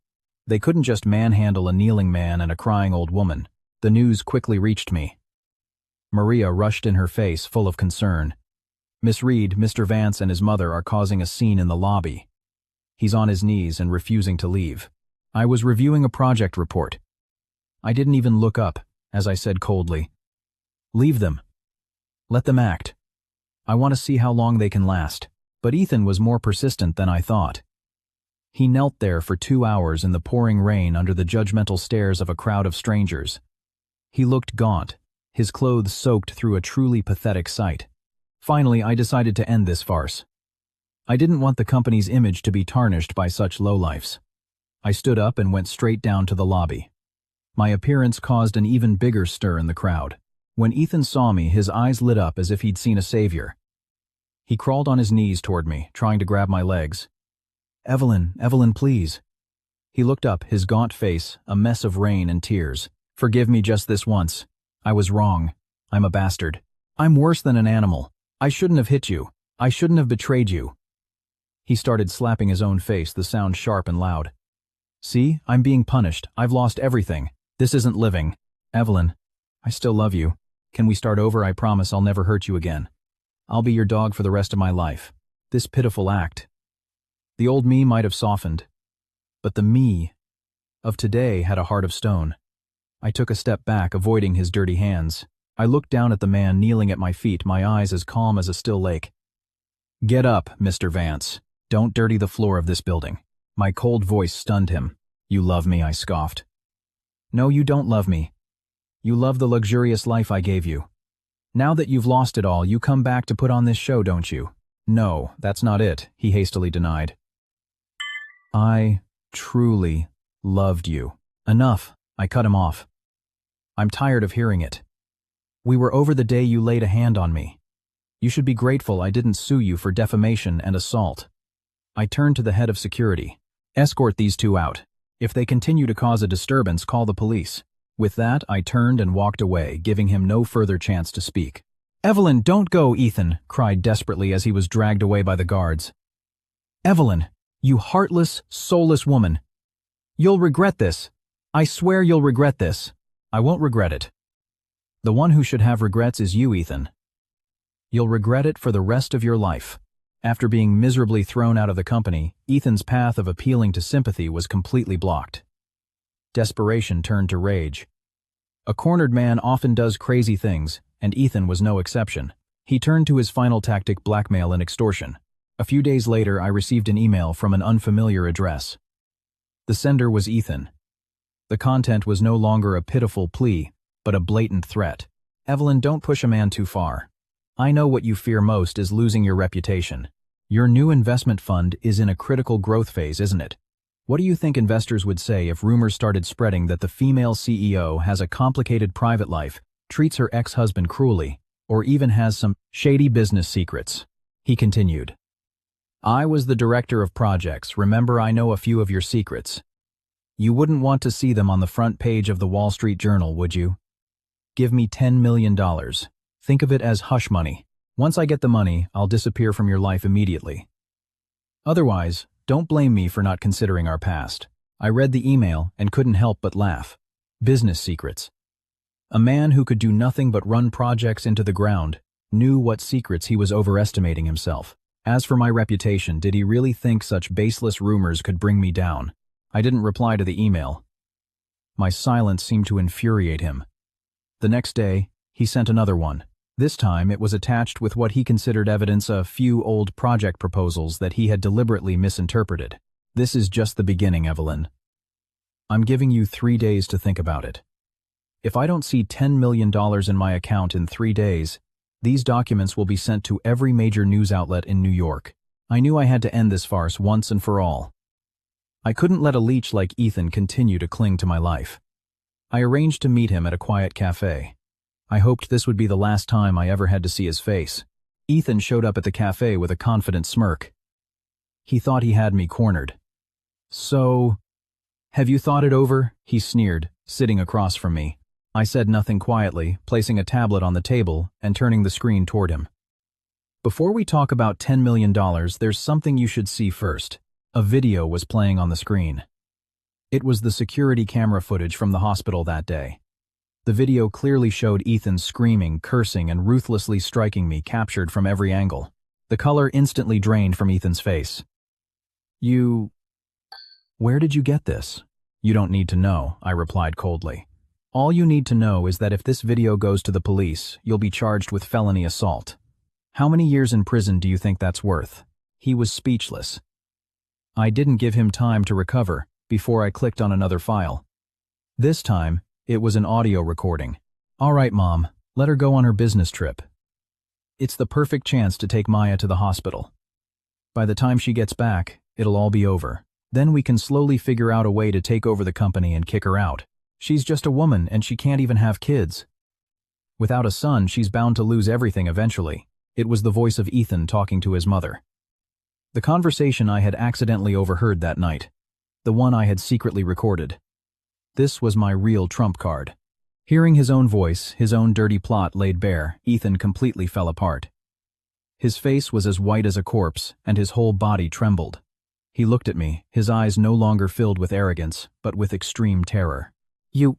They couldn't just manhandle a kneeling man and a crying old woman. The news quickly reached me. Maria rushed in, her face full of concern. "Miss Reed, Mr. Vance and his mother are causing a scene in the lobby. He's on his knees and refusing to leave." I was reviewing a project report. I didn't even look up, as I said coldly, "Leave them. Let them act. I want to see how long they can last." But Ethan was more persistent than I thought. He knelt there for 2 hours in the pouring rain under the judgmental stares of a crowd of strangers. He looked gaunt, his clothes soaked through a truly pathetic sight. Finally, I decided to end this farce. I didn't want the company's image to be tarnished by such lowlifes. I stood up and went straight down to the lobby. My appearance caused an even bigger stir in the crowd. When Ethan saw me, his eyes lit up as if he'd seen a savior. He crawled on his knees toward me, trying to grab my legs. Evelyn, please." He looked up, his gaunt face a mess of rain and tears. "Forgive me just this once. I was wrong. I'm a bastard. I'm worse than an animal. I shouldn't have hit you. I shouldn't have betrayed you." He started slapping his own face, the sound sharp and loud. "See, I'm being punished. I've lost everything. This isn't living. Evelyn, I still love you. Can we start over? I promise I'll never hurt you again. I'll be your dog for the rest of my life." This pitiful act. The old me might have softened, but the me of today had a heart of stone. I took a step back, avoiding his dirty hands. I looked down at the man kneeling at my feet, my eyes as calm as a still lake. "Get up, Mr. Vance. Don't dirty the floor of this building." My cold voice stunned him. "You love me," I scoffed. "No, you don't love me. You love the luxurious life I gave you. Now that you've lost it all, you come back to put on this show, don't you?" "No, that's not it," he hastily denied. "I truly loved you." "Enough," I cut him off. "I'm tired of hearing it. We were over the day you laid a hand on me. You should be grateful I didn't sue you for defamation and assault." I turned to the head of security. "Escort these two out. If they continue to cause a disturbance, call the police." With that, I turned and walked away, giving him no further chance to speak. "Evelyn, don't go," Ethan cried desperately as he was dragged away by the guards. "Evelyn, you heartless, soulless woman. You'll regret this. I swear you'll regret this." "I won't regret it. The one who should have regrets is you, Ethan. You'll regret it for the rest of your life." After being miserably thrown out of the company, Ethan's path of appealing to sympathy was completely blocked. Desperation turned to rage. A cornered man often does crazy things, and Ethan was no exception. He turned to his final tactic: blackmail and extortion. A few days later, I received an email from an unfamiliar address. The sender was Ethan. The content was no longer a pitiful plea, but a blatant threat. Evelyn, don't push a man too far. I know what you fear most is losing your reputation. Your new investment fund is in a critical growth phase, isn't it? What do you think investors would say if rumors started spreading that the female CEO has a complicated private life, treats her ex-husband cruelly, or even has some shady business secrets? He continued. I was the director of projects. Remember, I know a few of your secrets. You wouldn't want to see them on the front page of the Wall Street Journal, would you? Give me $10 million. Think of it as hush money. Once I get the money, I'll disappear from your life immediately. Otherwise, don't blame me for not considering our past. I read the email and couldn't help but laugh. Business secrets. A man who could do nothing but run projects into the ground knew what secrets he was overestimating himself. As for my reputation, did he really think such baseless rumors could bring me down? I didn't reply to the email. My silence seemed to infuriate him. The next day, he sent another one. This time, it was attached with what he considered evidence of a few old project proposals that he had deliberately misinterpreted. This is just the beginning, Evelyn. I'm giving you 3 days to think about it. If I don't see $10 million in my account in 3 days, these documents will be sent to every major news outlet in New York. I knew I had to end this farce once and for all. I couldn't let a leech like Ethan continue to cling to my life. I arranged to meet him at a quiet cafe. I hoped this would be the last time I ever had to see his face. Ethan showed up at the cafe with a confident smirk. He thought he had me cornered. So, have you thought it over? He sneered, sitting across from me. I said nothing quietly, placing a tablet on the table and turning the screen toward him. Before we talk about $10 million, there's something you should see first. A video was playing on the screen. It was the security camera footage from the hospital that day. The video clearly showed Ethan screaming, cursing, and ruthlessly striking me, captured from every angle. The color instantly drained from Ethan's face. Where did you get this? You don't need to know, I replied coldly. All you need to know is that if this video goes to the police, you'll be charged with felony assault. How many years in prison do you think that's worth? He was speechless. I didn't give him time to recover before I clicked on another file. This time, it was an audio recording. All right, Mom, let her go on her business trip. It's the perfect chance to take Maya to the hospital. By the time she gets back, it'll all be over. Then we can slowly figure out a way to take over the company and kick her out. She's just a woman and she can't even have kids. Without a son, she's bound to lose everything eventually. It was the voice of Ethan talking to his mother. The conversation I had accidentally overheard that night. The one I had secretly recorded. This was my real trump card. Hearing his own voice, his own dirty plot laid bare, Ethan completely fell apart. His face was as white as a corpse, and his whole body trembled. He looked at me, his eyes no longer filled with arrogance, but with extreme terror. You...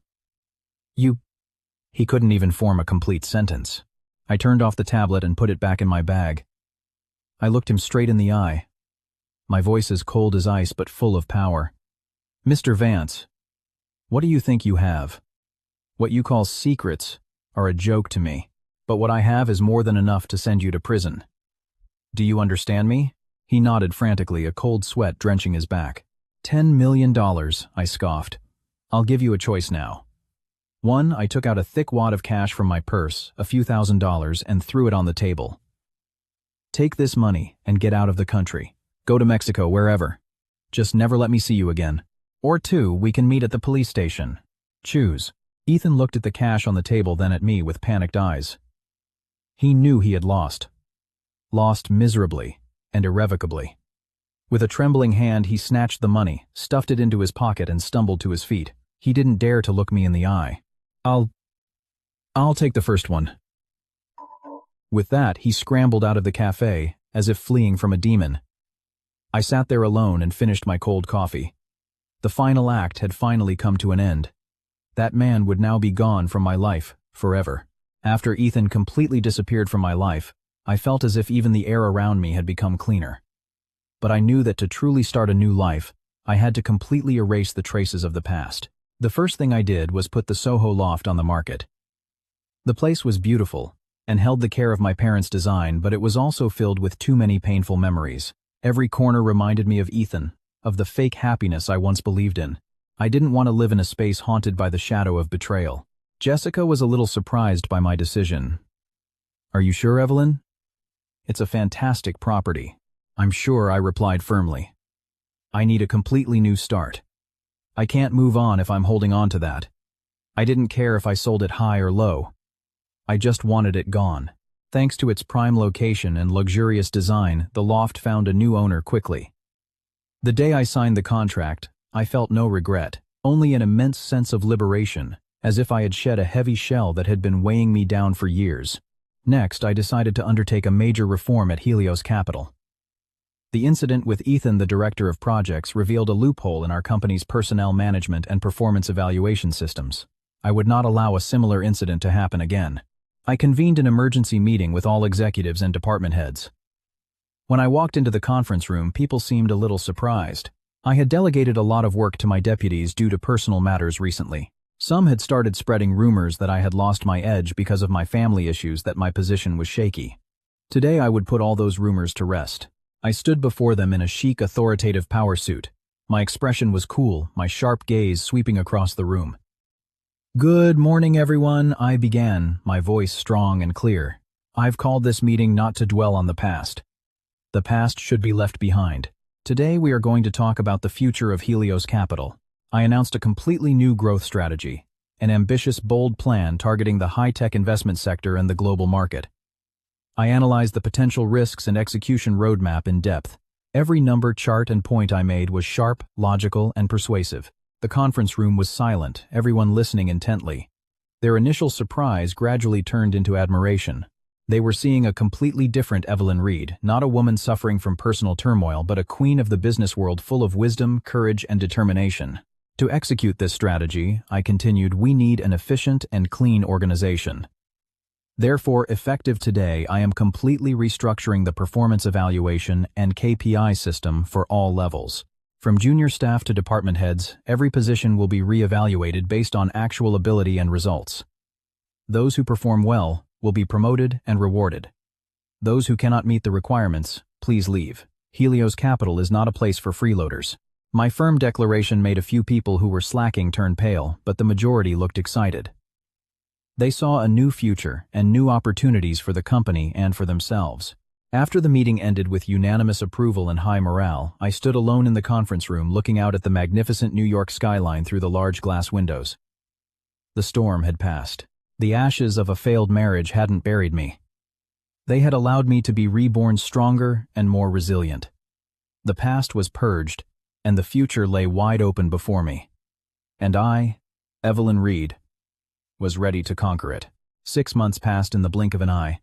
He couldn't even form a complete sentence. I turned off the tablet and put it back in my bag. I looked him straight in the eye. My voice as cold as ice but full of power. Mr. Vance, what do you think you have? What you call secrets are a joke to me, but what I have is more than enough to send you to prison. Do you understand me? He nodded frantically, a cold sweat drenching his back. $10 million, I scoffed. I'll give you a choice now. 1, I took out a thick wad of cash from my purse, a few $1,000s, and threw it on the table. Take this money and get out of the country. Go to Mexico, wherever. Just never let me see you again. Or 2, we can meet at the police station. Choose. Ethan looked at the cash on the table, then at me with panicked eyes. He knew he had lost. Lost miserably and irrevocably. With a trembling hand, he snatched the money, stuffed it into his pocket, and stumbled to his feet. He didn't dare to look me in the eye. I'll take the first one. With that, he scrambled out of the cafe, as if fleeing from a demon. I sat there alone and finished my cold coffee. The final act had finally come to an end. That man would now be gone from my life, forever. After Ethan completely disappeared from my life, I felt as if even the air around me had become cleaner. But I knew that to truly start a new life, I had to completely erase the traces of the past. The first thing I did was put the Soho loft on the market. The place was beautiful, and held the care of my parents' design, but it was also filled with too many painful memories. Every corner reminded me of Ethan, of the fake happiness I once believed in. I didn't want to live in a space haunted by the shadow of betrayal. Jessica was a little surprised by my decision. "Are you sure, Evelyn? It's a fantastic property." "I'm sure," I replied firmly. "I need a completely new start. I can't move on if I'm holding on to that." I didn't care if I sold it high or low. I just wanted it gone. Thanks to its prime location and luxurious design, the loft found a new owner quickly. The day I signed the contract, I felt no regret, only an immense sense of liberation, as if I had shed a heavy shell that had been weighing me down for years. Next, I decided to undertake a major reform at Helios Capital. The incident with Ethan, the director of projects, revealed a loophole in our company's personnel management and performance evaluation systems. I would not allow a similar incident to happen again. I convened an emergency meeting with all executives and department heads. When I walked into the conference room, people seemed a little surprised. I had delegated a lot of work to my deputies due to personal matters recently. Some had started spreading rumors that I had lost my edge because of my family issues, that my position was shaky. Today I would put all those rumors to rest. I stood before them in a chic, authoritative power suit. My expression was cool, my sharp gaze sweeping across the room. "Good morning, everyone," I began, my voice strong and clear. "I've called this meeting not to dwell on the past. The past should be left behind. Today we are going to talk about the future of Helios Capital." I announced a completely new growth strategy, an ambitious, bold plan targeting the high-tech investment sector and the global market. I analyzed the potential risks and execution roadmap in depth. Every number, chart, and point I made was sharp, logical, and persuasive. The conference room was silent, everyone listening intently. Their initial surprise gradually turned into admiration. They were seeing a completely different Evelyn Reed, not a woman suffering from personal turmoil, but a queen of the business world full of wisdom, courage, and determination. To execute this strategy, I continued, we need an efficient and clean organization. Therefore, effective today, I am completely restructuring the performance evaluation and KPI system for all levels. From junior staff to department heads, every position will be re-evaluated based on actual ability and results. Those who perform well will be promoted and rewarded. Those who cannot meet the requirements, please leave. Helios Capital is not a place for freeloaders. My firm declaration made a few people who were slacking turn pale, but the majority looked excited. They saw a new future and new opportunities for the company and for themselves. After the meeting ended with unanimous approval and high morale, I stood alone in the conference room looking out at the magnificent New York skyline through the large glass windows. The storm had passed. The ashes of a failed marriage hadn't buried me. They had allowed me to be reborn stronger and more resilient. The past was purged, and the future lay wide open before me. And I, Evelyn Reed, was ready to conquer it. 6 months passed in the blink of an eye.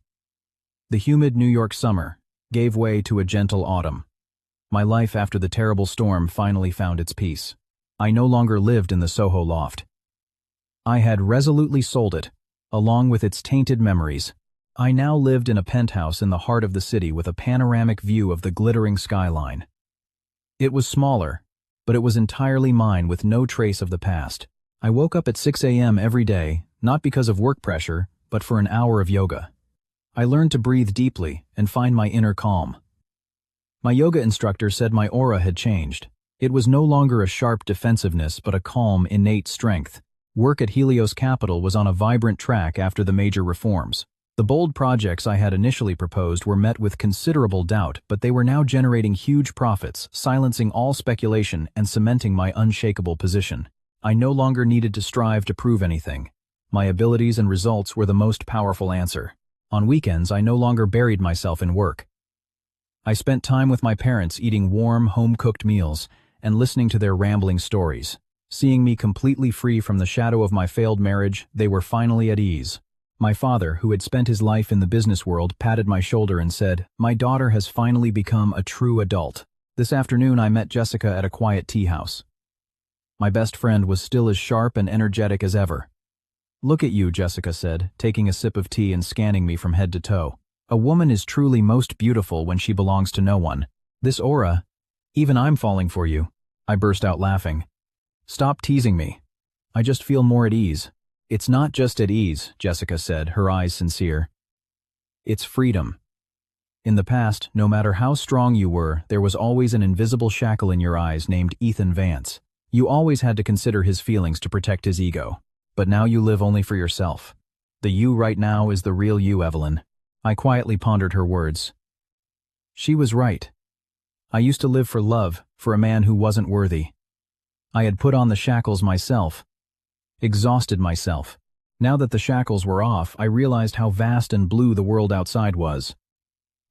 The humid New York summer gave way to a gentle autumn. My life after the terrible storm finally found its peace. I no longer lived in the Soho loft. I had resolutely sold it, along with its tainted memories. I now lived in a penthouse in the heart of the city with a panoramic view of the glittering skyline. It was smaller, but it was entirely mine with no trace of the past. I woke up at 6 a.m. every day, not because of work pressure, but for an hour of yoga. I learned to breathe deeply and find my inner calm. My yoga instructor said my aura had changed. It was no longer a sharp defensiveness, but a calm, innate strength. Work at Helios Capital was on a vibrant track after the major reforms. The bold projects I had initially proposed were met with considerable doubt, but they were now generating huge profits, silencing all speculation and cementing my unshakable position. I no longer needed to strive to prove anything. My abilities and results were the most powerful answer. On weekends, I no longer buried myself in work. I spent time with my parents eating warm, home-cooked meals and listening to their rambling stories. Seeing me completely free from the shadow of my failed marriage, they were finally at ease. My father, who had spent his life in the business world, patted my shoulder and said, "My daughter has finally become a true adult." This afternoon, I met Jessica at a quiet tea house. My best friend was still as sharp and energetic as ever. "Look at you," Jessica said, taking a sip of tea and scanning me from head to toe. "A woman is truly most beautiful when she belongs to no one. This aura, even I'm falling for you." I burst out laughing. "Stop teasing me. I just feel more at ease." "It's not just at ease," Jessica said, her eyes sincere. It's freedom. In the past, no matter how strong you were, there was always an invisible shackle in your eyes named Ethan Vance. You always had to consider his feelings to protect his ego. But now you live only for yourself. The you right now is the real you, Evelyn. I quietly pondered her words. She was right. I used to live for love, for a man who wasn't worthy. I had put on the shackles myself. Exhausted myself. Now that the shackles were off, I realized how vast and blue the world outside was.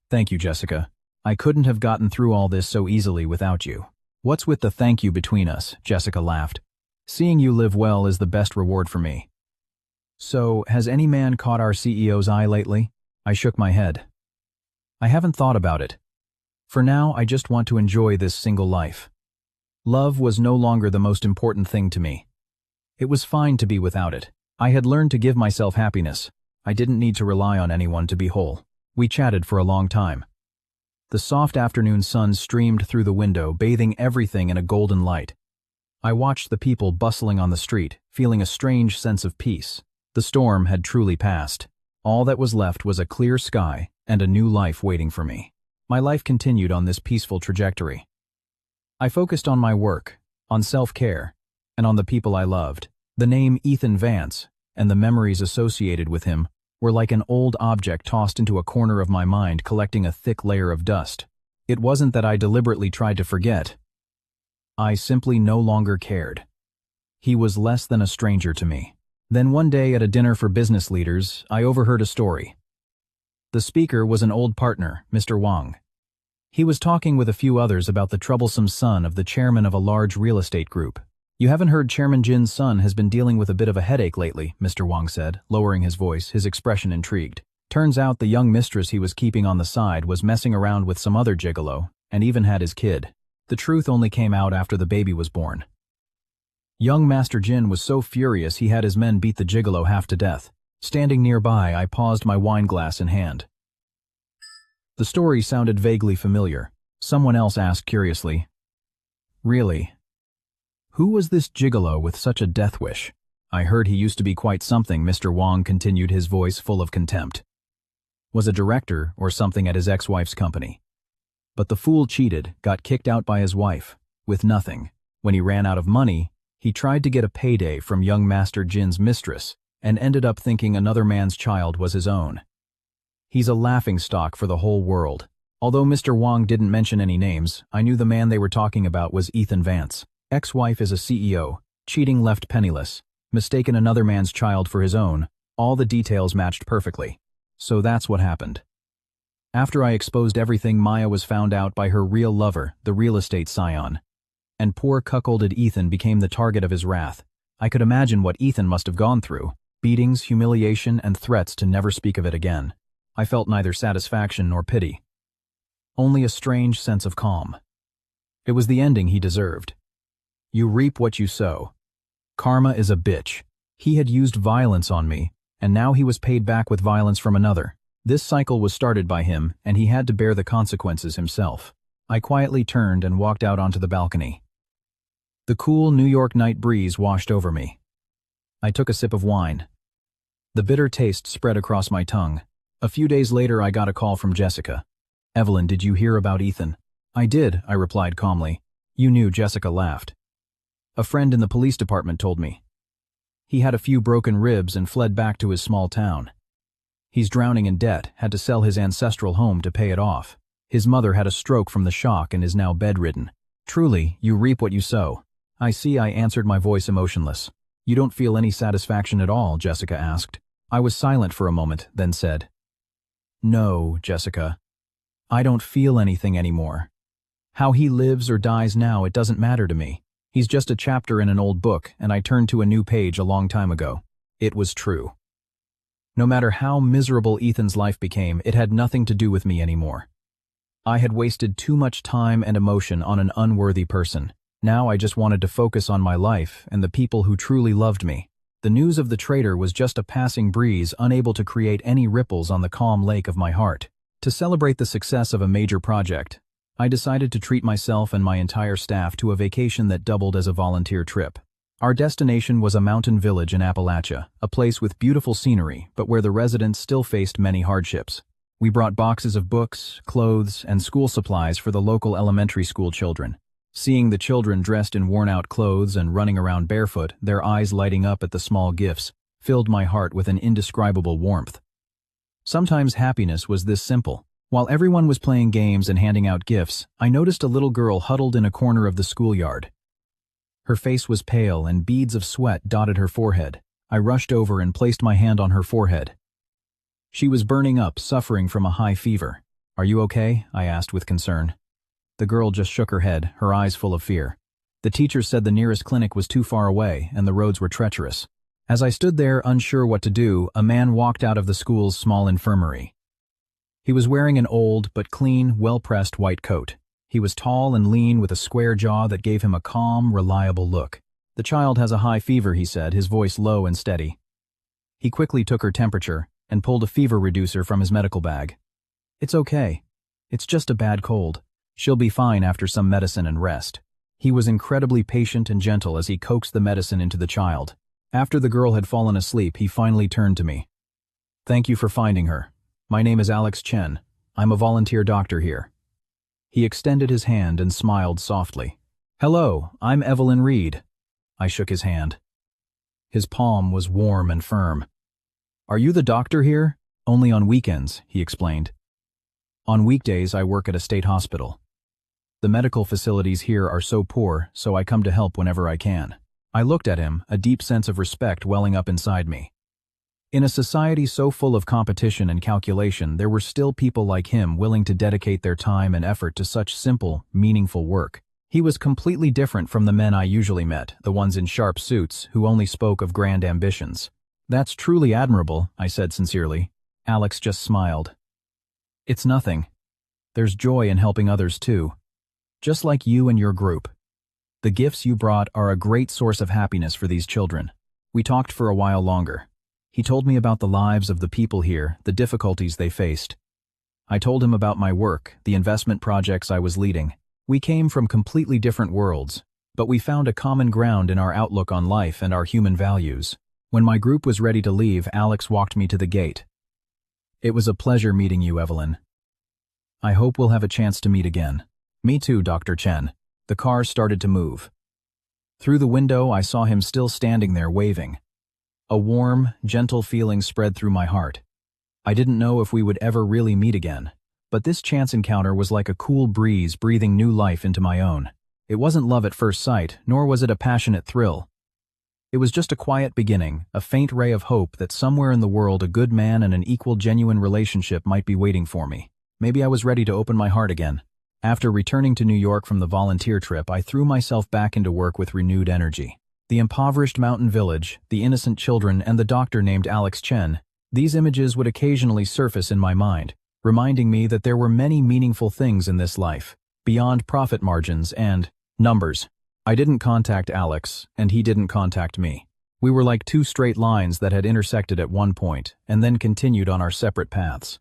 Thank you, Jessica. I couldn't have gotten through all this so easily without you. What's with the thank you between us? Jessica laughed. Seeing you live well is the best reward for me. So, has any man caught our CEO's eye lately? I shook my head. I haven't thought about it. For now, I just want to enjoy this single life. Love was no longer the most important thing to me. It was fine to be without it. I had learned to give myself happiness. I didn't need to rely on anyone to be whole. We chatted for a long time. The soft afternoon sun streamed through the window, bathing everything in a golden light. I watched the people bustling on the street, feeling a strange sense of peace. The storm had truly passed. All that was left was a clear sky and a new life waiting for me. My life continued on this peaceful trajectory. I focused on my work, on self-care, and on the people I loved. The name Ethan Vance and the memories associated with him were like an old object tossed into a corner of my mind, collecting a thick layer of dust. It wasn't that I deliberately tried to forget. I simply no longer cared. He was less than a stranger to me. Then one day at a dinner for business leaders, I overheard a story. The speaker was an old partner, Mr. Wang. He was talking with a few others about the troublesome son of the chairman of a large real estate group. You haven't heard Chairman Jin's son has been dealing with a bit of a headache lately, Mr. Wang said, lowering his voice, his expression intrigued. Turns out the young mistress he was keeping on the side was messing around with some other gigolo, and even had his kid. The truth only came out after the baby was born. Young Master Jin was so furious he had his men beat the gigolo half to death. Standing nearby, I paused, my wine glass in hand. The story sounded vaguely familiar. Someone else asked curiously, "Really? Who was this gigolo with such a death wish?" "I heard he used to be quite something," Mr. Wang continued, his voice full of contempt. "Was a director or something at his ex-wife's company. But the fool cheated, got kicked out by his wife, with nothing. When he ran out of money, he tried to get a payday from young Master Jin's mistress, and ended up thinking another man's child was his own. He's a laughingstock for the whole world." Although Mr. Wang didn't mention any names, I knew the man they were talking about was Ethan Vance. Ex-wife is a CEO, cheating, left penniless, mistaken another man's child for his own. All the details matched perfectly. So that's what happened. After I exposed everything, Maya was found out by her real lover, the real estate scion. And poor cuckolded Ethan became the target of his wrath. I could imagine what Ethan must have gone through. Beatings, humiliation, and threats to never speak of it again. I felt neither satisfaction nor pity. Only a strange sense of calm. It was the ending he deserved. You reap what you sow. Karma is a bitch. He had used violence on me, and now he was paid back with violence from another. This cycle was started by him, and he had to bear the consequences himself. I quietly turned and walked out onto the balcony. The cool New York night breeze washed over me. I took a sip of wine. The bitter taste spread across my tongue. A few days later, I got a call from Jessica. "Evelyn, did you hear about Ethan?" "I did," I replied calmly. "You knew?" Jessica laughed. "A friend in the police department told me. He had a few broken ribs and fled back to his small town. He's drowning in debt, had to sell his ancestral home to pay it off. His mother had a stroke from the shock and is now bedridden. Truly, you reap what you sow." "I see," I answered, my voice emotionless. "You don't feel any satisfaction at all?" Jessica asked. I was silent for a moment, then said, "No, Jessica. I don't feel anything anymore. How he lives or dies now, it doesn't matter to me. He's just a chapter in an old book, and I turned to a new page a long time ago." It was true. No matter how miserable Ethan's life became, it had nothing to do with me anymore. I had wasted too much time and emotion on an unworthy person. Now I just wanted to focus on my life and the people who truly loved me. The news of the traitor was just a passing breeze, unable to create any ripples on the calm lake of my heart. To celebrate the success of a major project, I decided to treat myself and my entire staff to a vacation that doubled as a volunteer trip. Our destination was a mountain village in Appalachia, a place with beautiful scenery, but where the residents still faced many hardships. We brought boxes of books, clothes, and school supplies for the local elementary school children. Seeing the children dressed in worn-out clothes and running around barefoot, their eyes lighting up at the small gifts, filled my heart with an indescribable warmth. Sometimes happiness was this simple. While everyone was playing games and handing out gifts, I noticed a little girl huddled in a corner of the schoolyard. Her face was pale and beads of sweat dotted her forehead. I rushed over and placed my hand on her forehead. She was burning up, suffering from a high fever. "Are you okay?" I asked with concern. The girl just shook her head, her eyes full of fear. The teacher said the nearest clinic was too far away and the roads were treacherous. As I stood there unsure what to do, a man walked out of the school's small infirmary. He was wearing an old but clean, well-pressed white coat. He was tall and lean with a square jaw that gave him a calm, reliable look. "The child has a high fever," he said, his voice low and steady. He quickly took her temperature and pulled a fever reducer from his medical bag. "It's okay. It's just a bad cold. She'll be fine after some medicine and rest." He was incredibly patient and gentle as he coaxed the medicine into the child. After the girl had fallen asleep, he finally turned to me. "Thank you for finding her. My name is Alex Chen. I'm a volunteer doctor here." He extended his hand and smiled softly. "Hello, I'm Evelyn Reed." I shook his hand. His palm was warm and firm. "Are you the doctor here?" "Only on weekends," he explained. "On weekdays I work at a state hospital. The medical facilities here are so poor, so I come to help whenever I can." I looked at him, a deep sense of respect welling up inside me. In a society so full of competition and calculation, there were still people like him willing to dedicate their time and effort to such simple, meaningful work. He was completely different from the men I usually met, the ones in sharp suits who only spoke of grand ambitions. "That's truly admirable," I said sincerely. Alex just smiled. "It's nothing. There's joy in helping others too. Just like you and your group. The gifts you brought are a great source of happiness for these children." We talked for a while longer. He told me about the lives of the people here, the difficulties they faced. I told him about my work, the investment projects I was leading. We came from completely different worlds, but we found a common ground in our outlook on life and our human values. When my group was ready to leave, Alex walked me to the gate. "It was a pleasure meeting you, Evelyn. I hope we'll have a chance to meet again." "Me too, Dr. Chen." The car started to move. Through the window, I saw him still standing there waving. A warm, gentle feeling spread through my heart. I didn't know if we would ever really meet again, but this chance encounter was like a cool breeze breathing new life into my own. It wasn't love at first sight, nor was it a passionate thrill. It was just a quiet beginning, a faint ray of hope that somewhere in the world a good man and an equal genuine relationship might be waiting for me. Maybe I was ready to open my heart again. After returning to New York from the volunteer trip, I threw myself back into work with renewed energy. The impoverished mountain village, the innocent children, and the doctor named Alex Chen, these images would occasionally surface in my mind, reminding me that there were many meaningful things in this life, beyond profit margins and numbers. I didn't contact Alex, and he didn't contact me. We were like two straight lines that had intersected at one point, and then continued on our separate paths.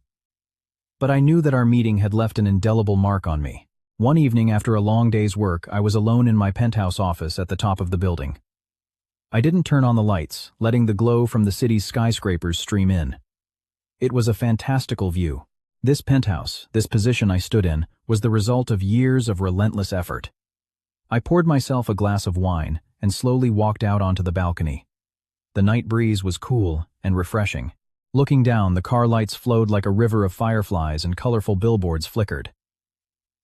But I knew that our meeting had left an indelible mark on me. One evening after a long day's work, I was alone in my penthouse office at the top of the building. I didn't turn on the lights, letting the glow from the city's skyscrapers stream in. It was a fantastical view. This penthouse, this position I stood in, was the result of years of relentless effort. I poured myself a glass of wine and slowly walked out onto the balcony. The night breeze was cool and refreshing. Looking down, the car lights flowed like a river of fireflies and colorful billboards flickered.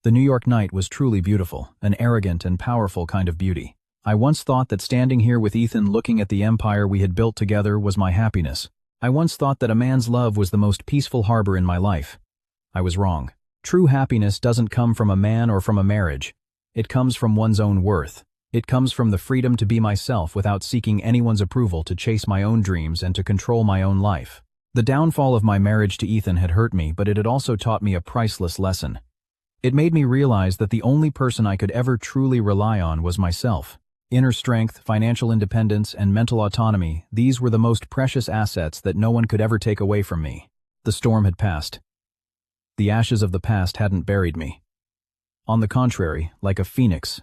The New York night was truly beautiful, an arrogant and powerful kind of beauty. I once thought that standing here with Ethan looking at the empire we had built together was my happiness. I once thought that a man's love was the most peaceful harbor in my life. I was wrong. True happiness doesn't come from a man or from a marriage. It comes from one's own worth. It comes from the freedom to be myself without seeking anyone's approval, to chase my own dreams and to control my own life. The downfall of my marriage to Ethan had hurt me, but it had also taught me a priceless lesson. It made me realize that the only person I could ever truly rely on was myself. Inner strength, financial independence, and mental autonomy, these were the most precious assets that no one could ever take away from me. The storm had passed. The ashes of the past hadn't buried me. On the contrary, like a phoenix,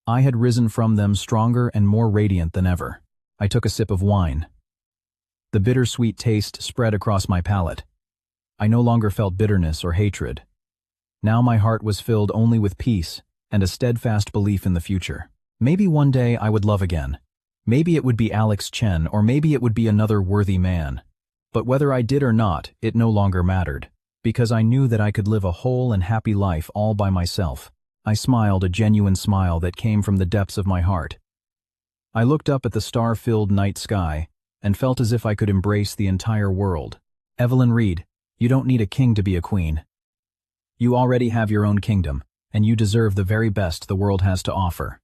I had risen from them stronger and more radiant than ever. I took a sip of wine. The bittersweet taste spread across my palate. I no longer felt bitterness or hatred. Now my heart was filled only with peace and a steadfast belief in the future. Maybe one day I would love again. Maybe it would be Alex Chen, or maybe it would be another worthy man. But whether I did or not, it no longer mattered, because I knew that I could live a whole and happy life all by myself. I smiled, a genuine smile that came from the depths of my heart. I looked up at the star-filled night sky and felt as if I could embrace the entire world. Evelyn Reed, you don't need a king to be a queen. You already have your own kingdom, and you deserve the very best the world has to offer.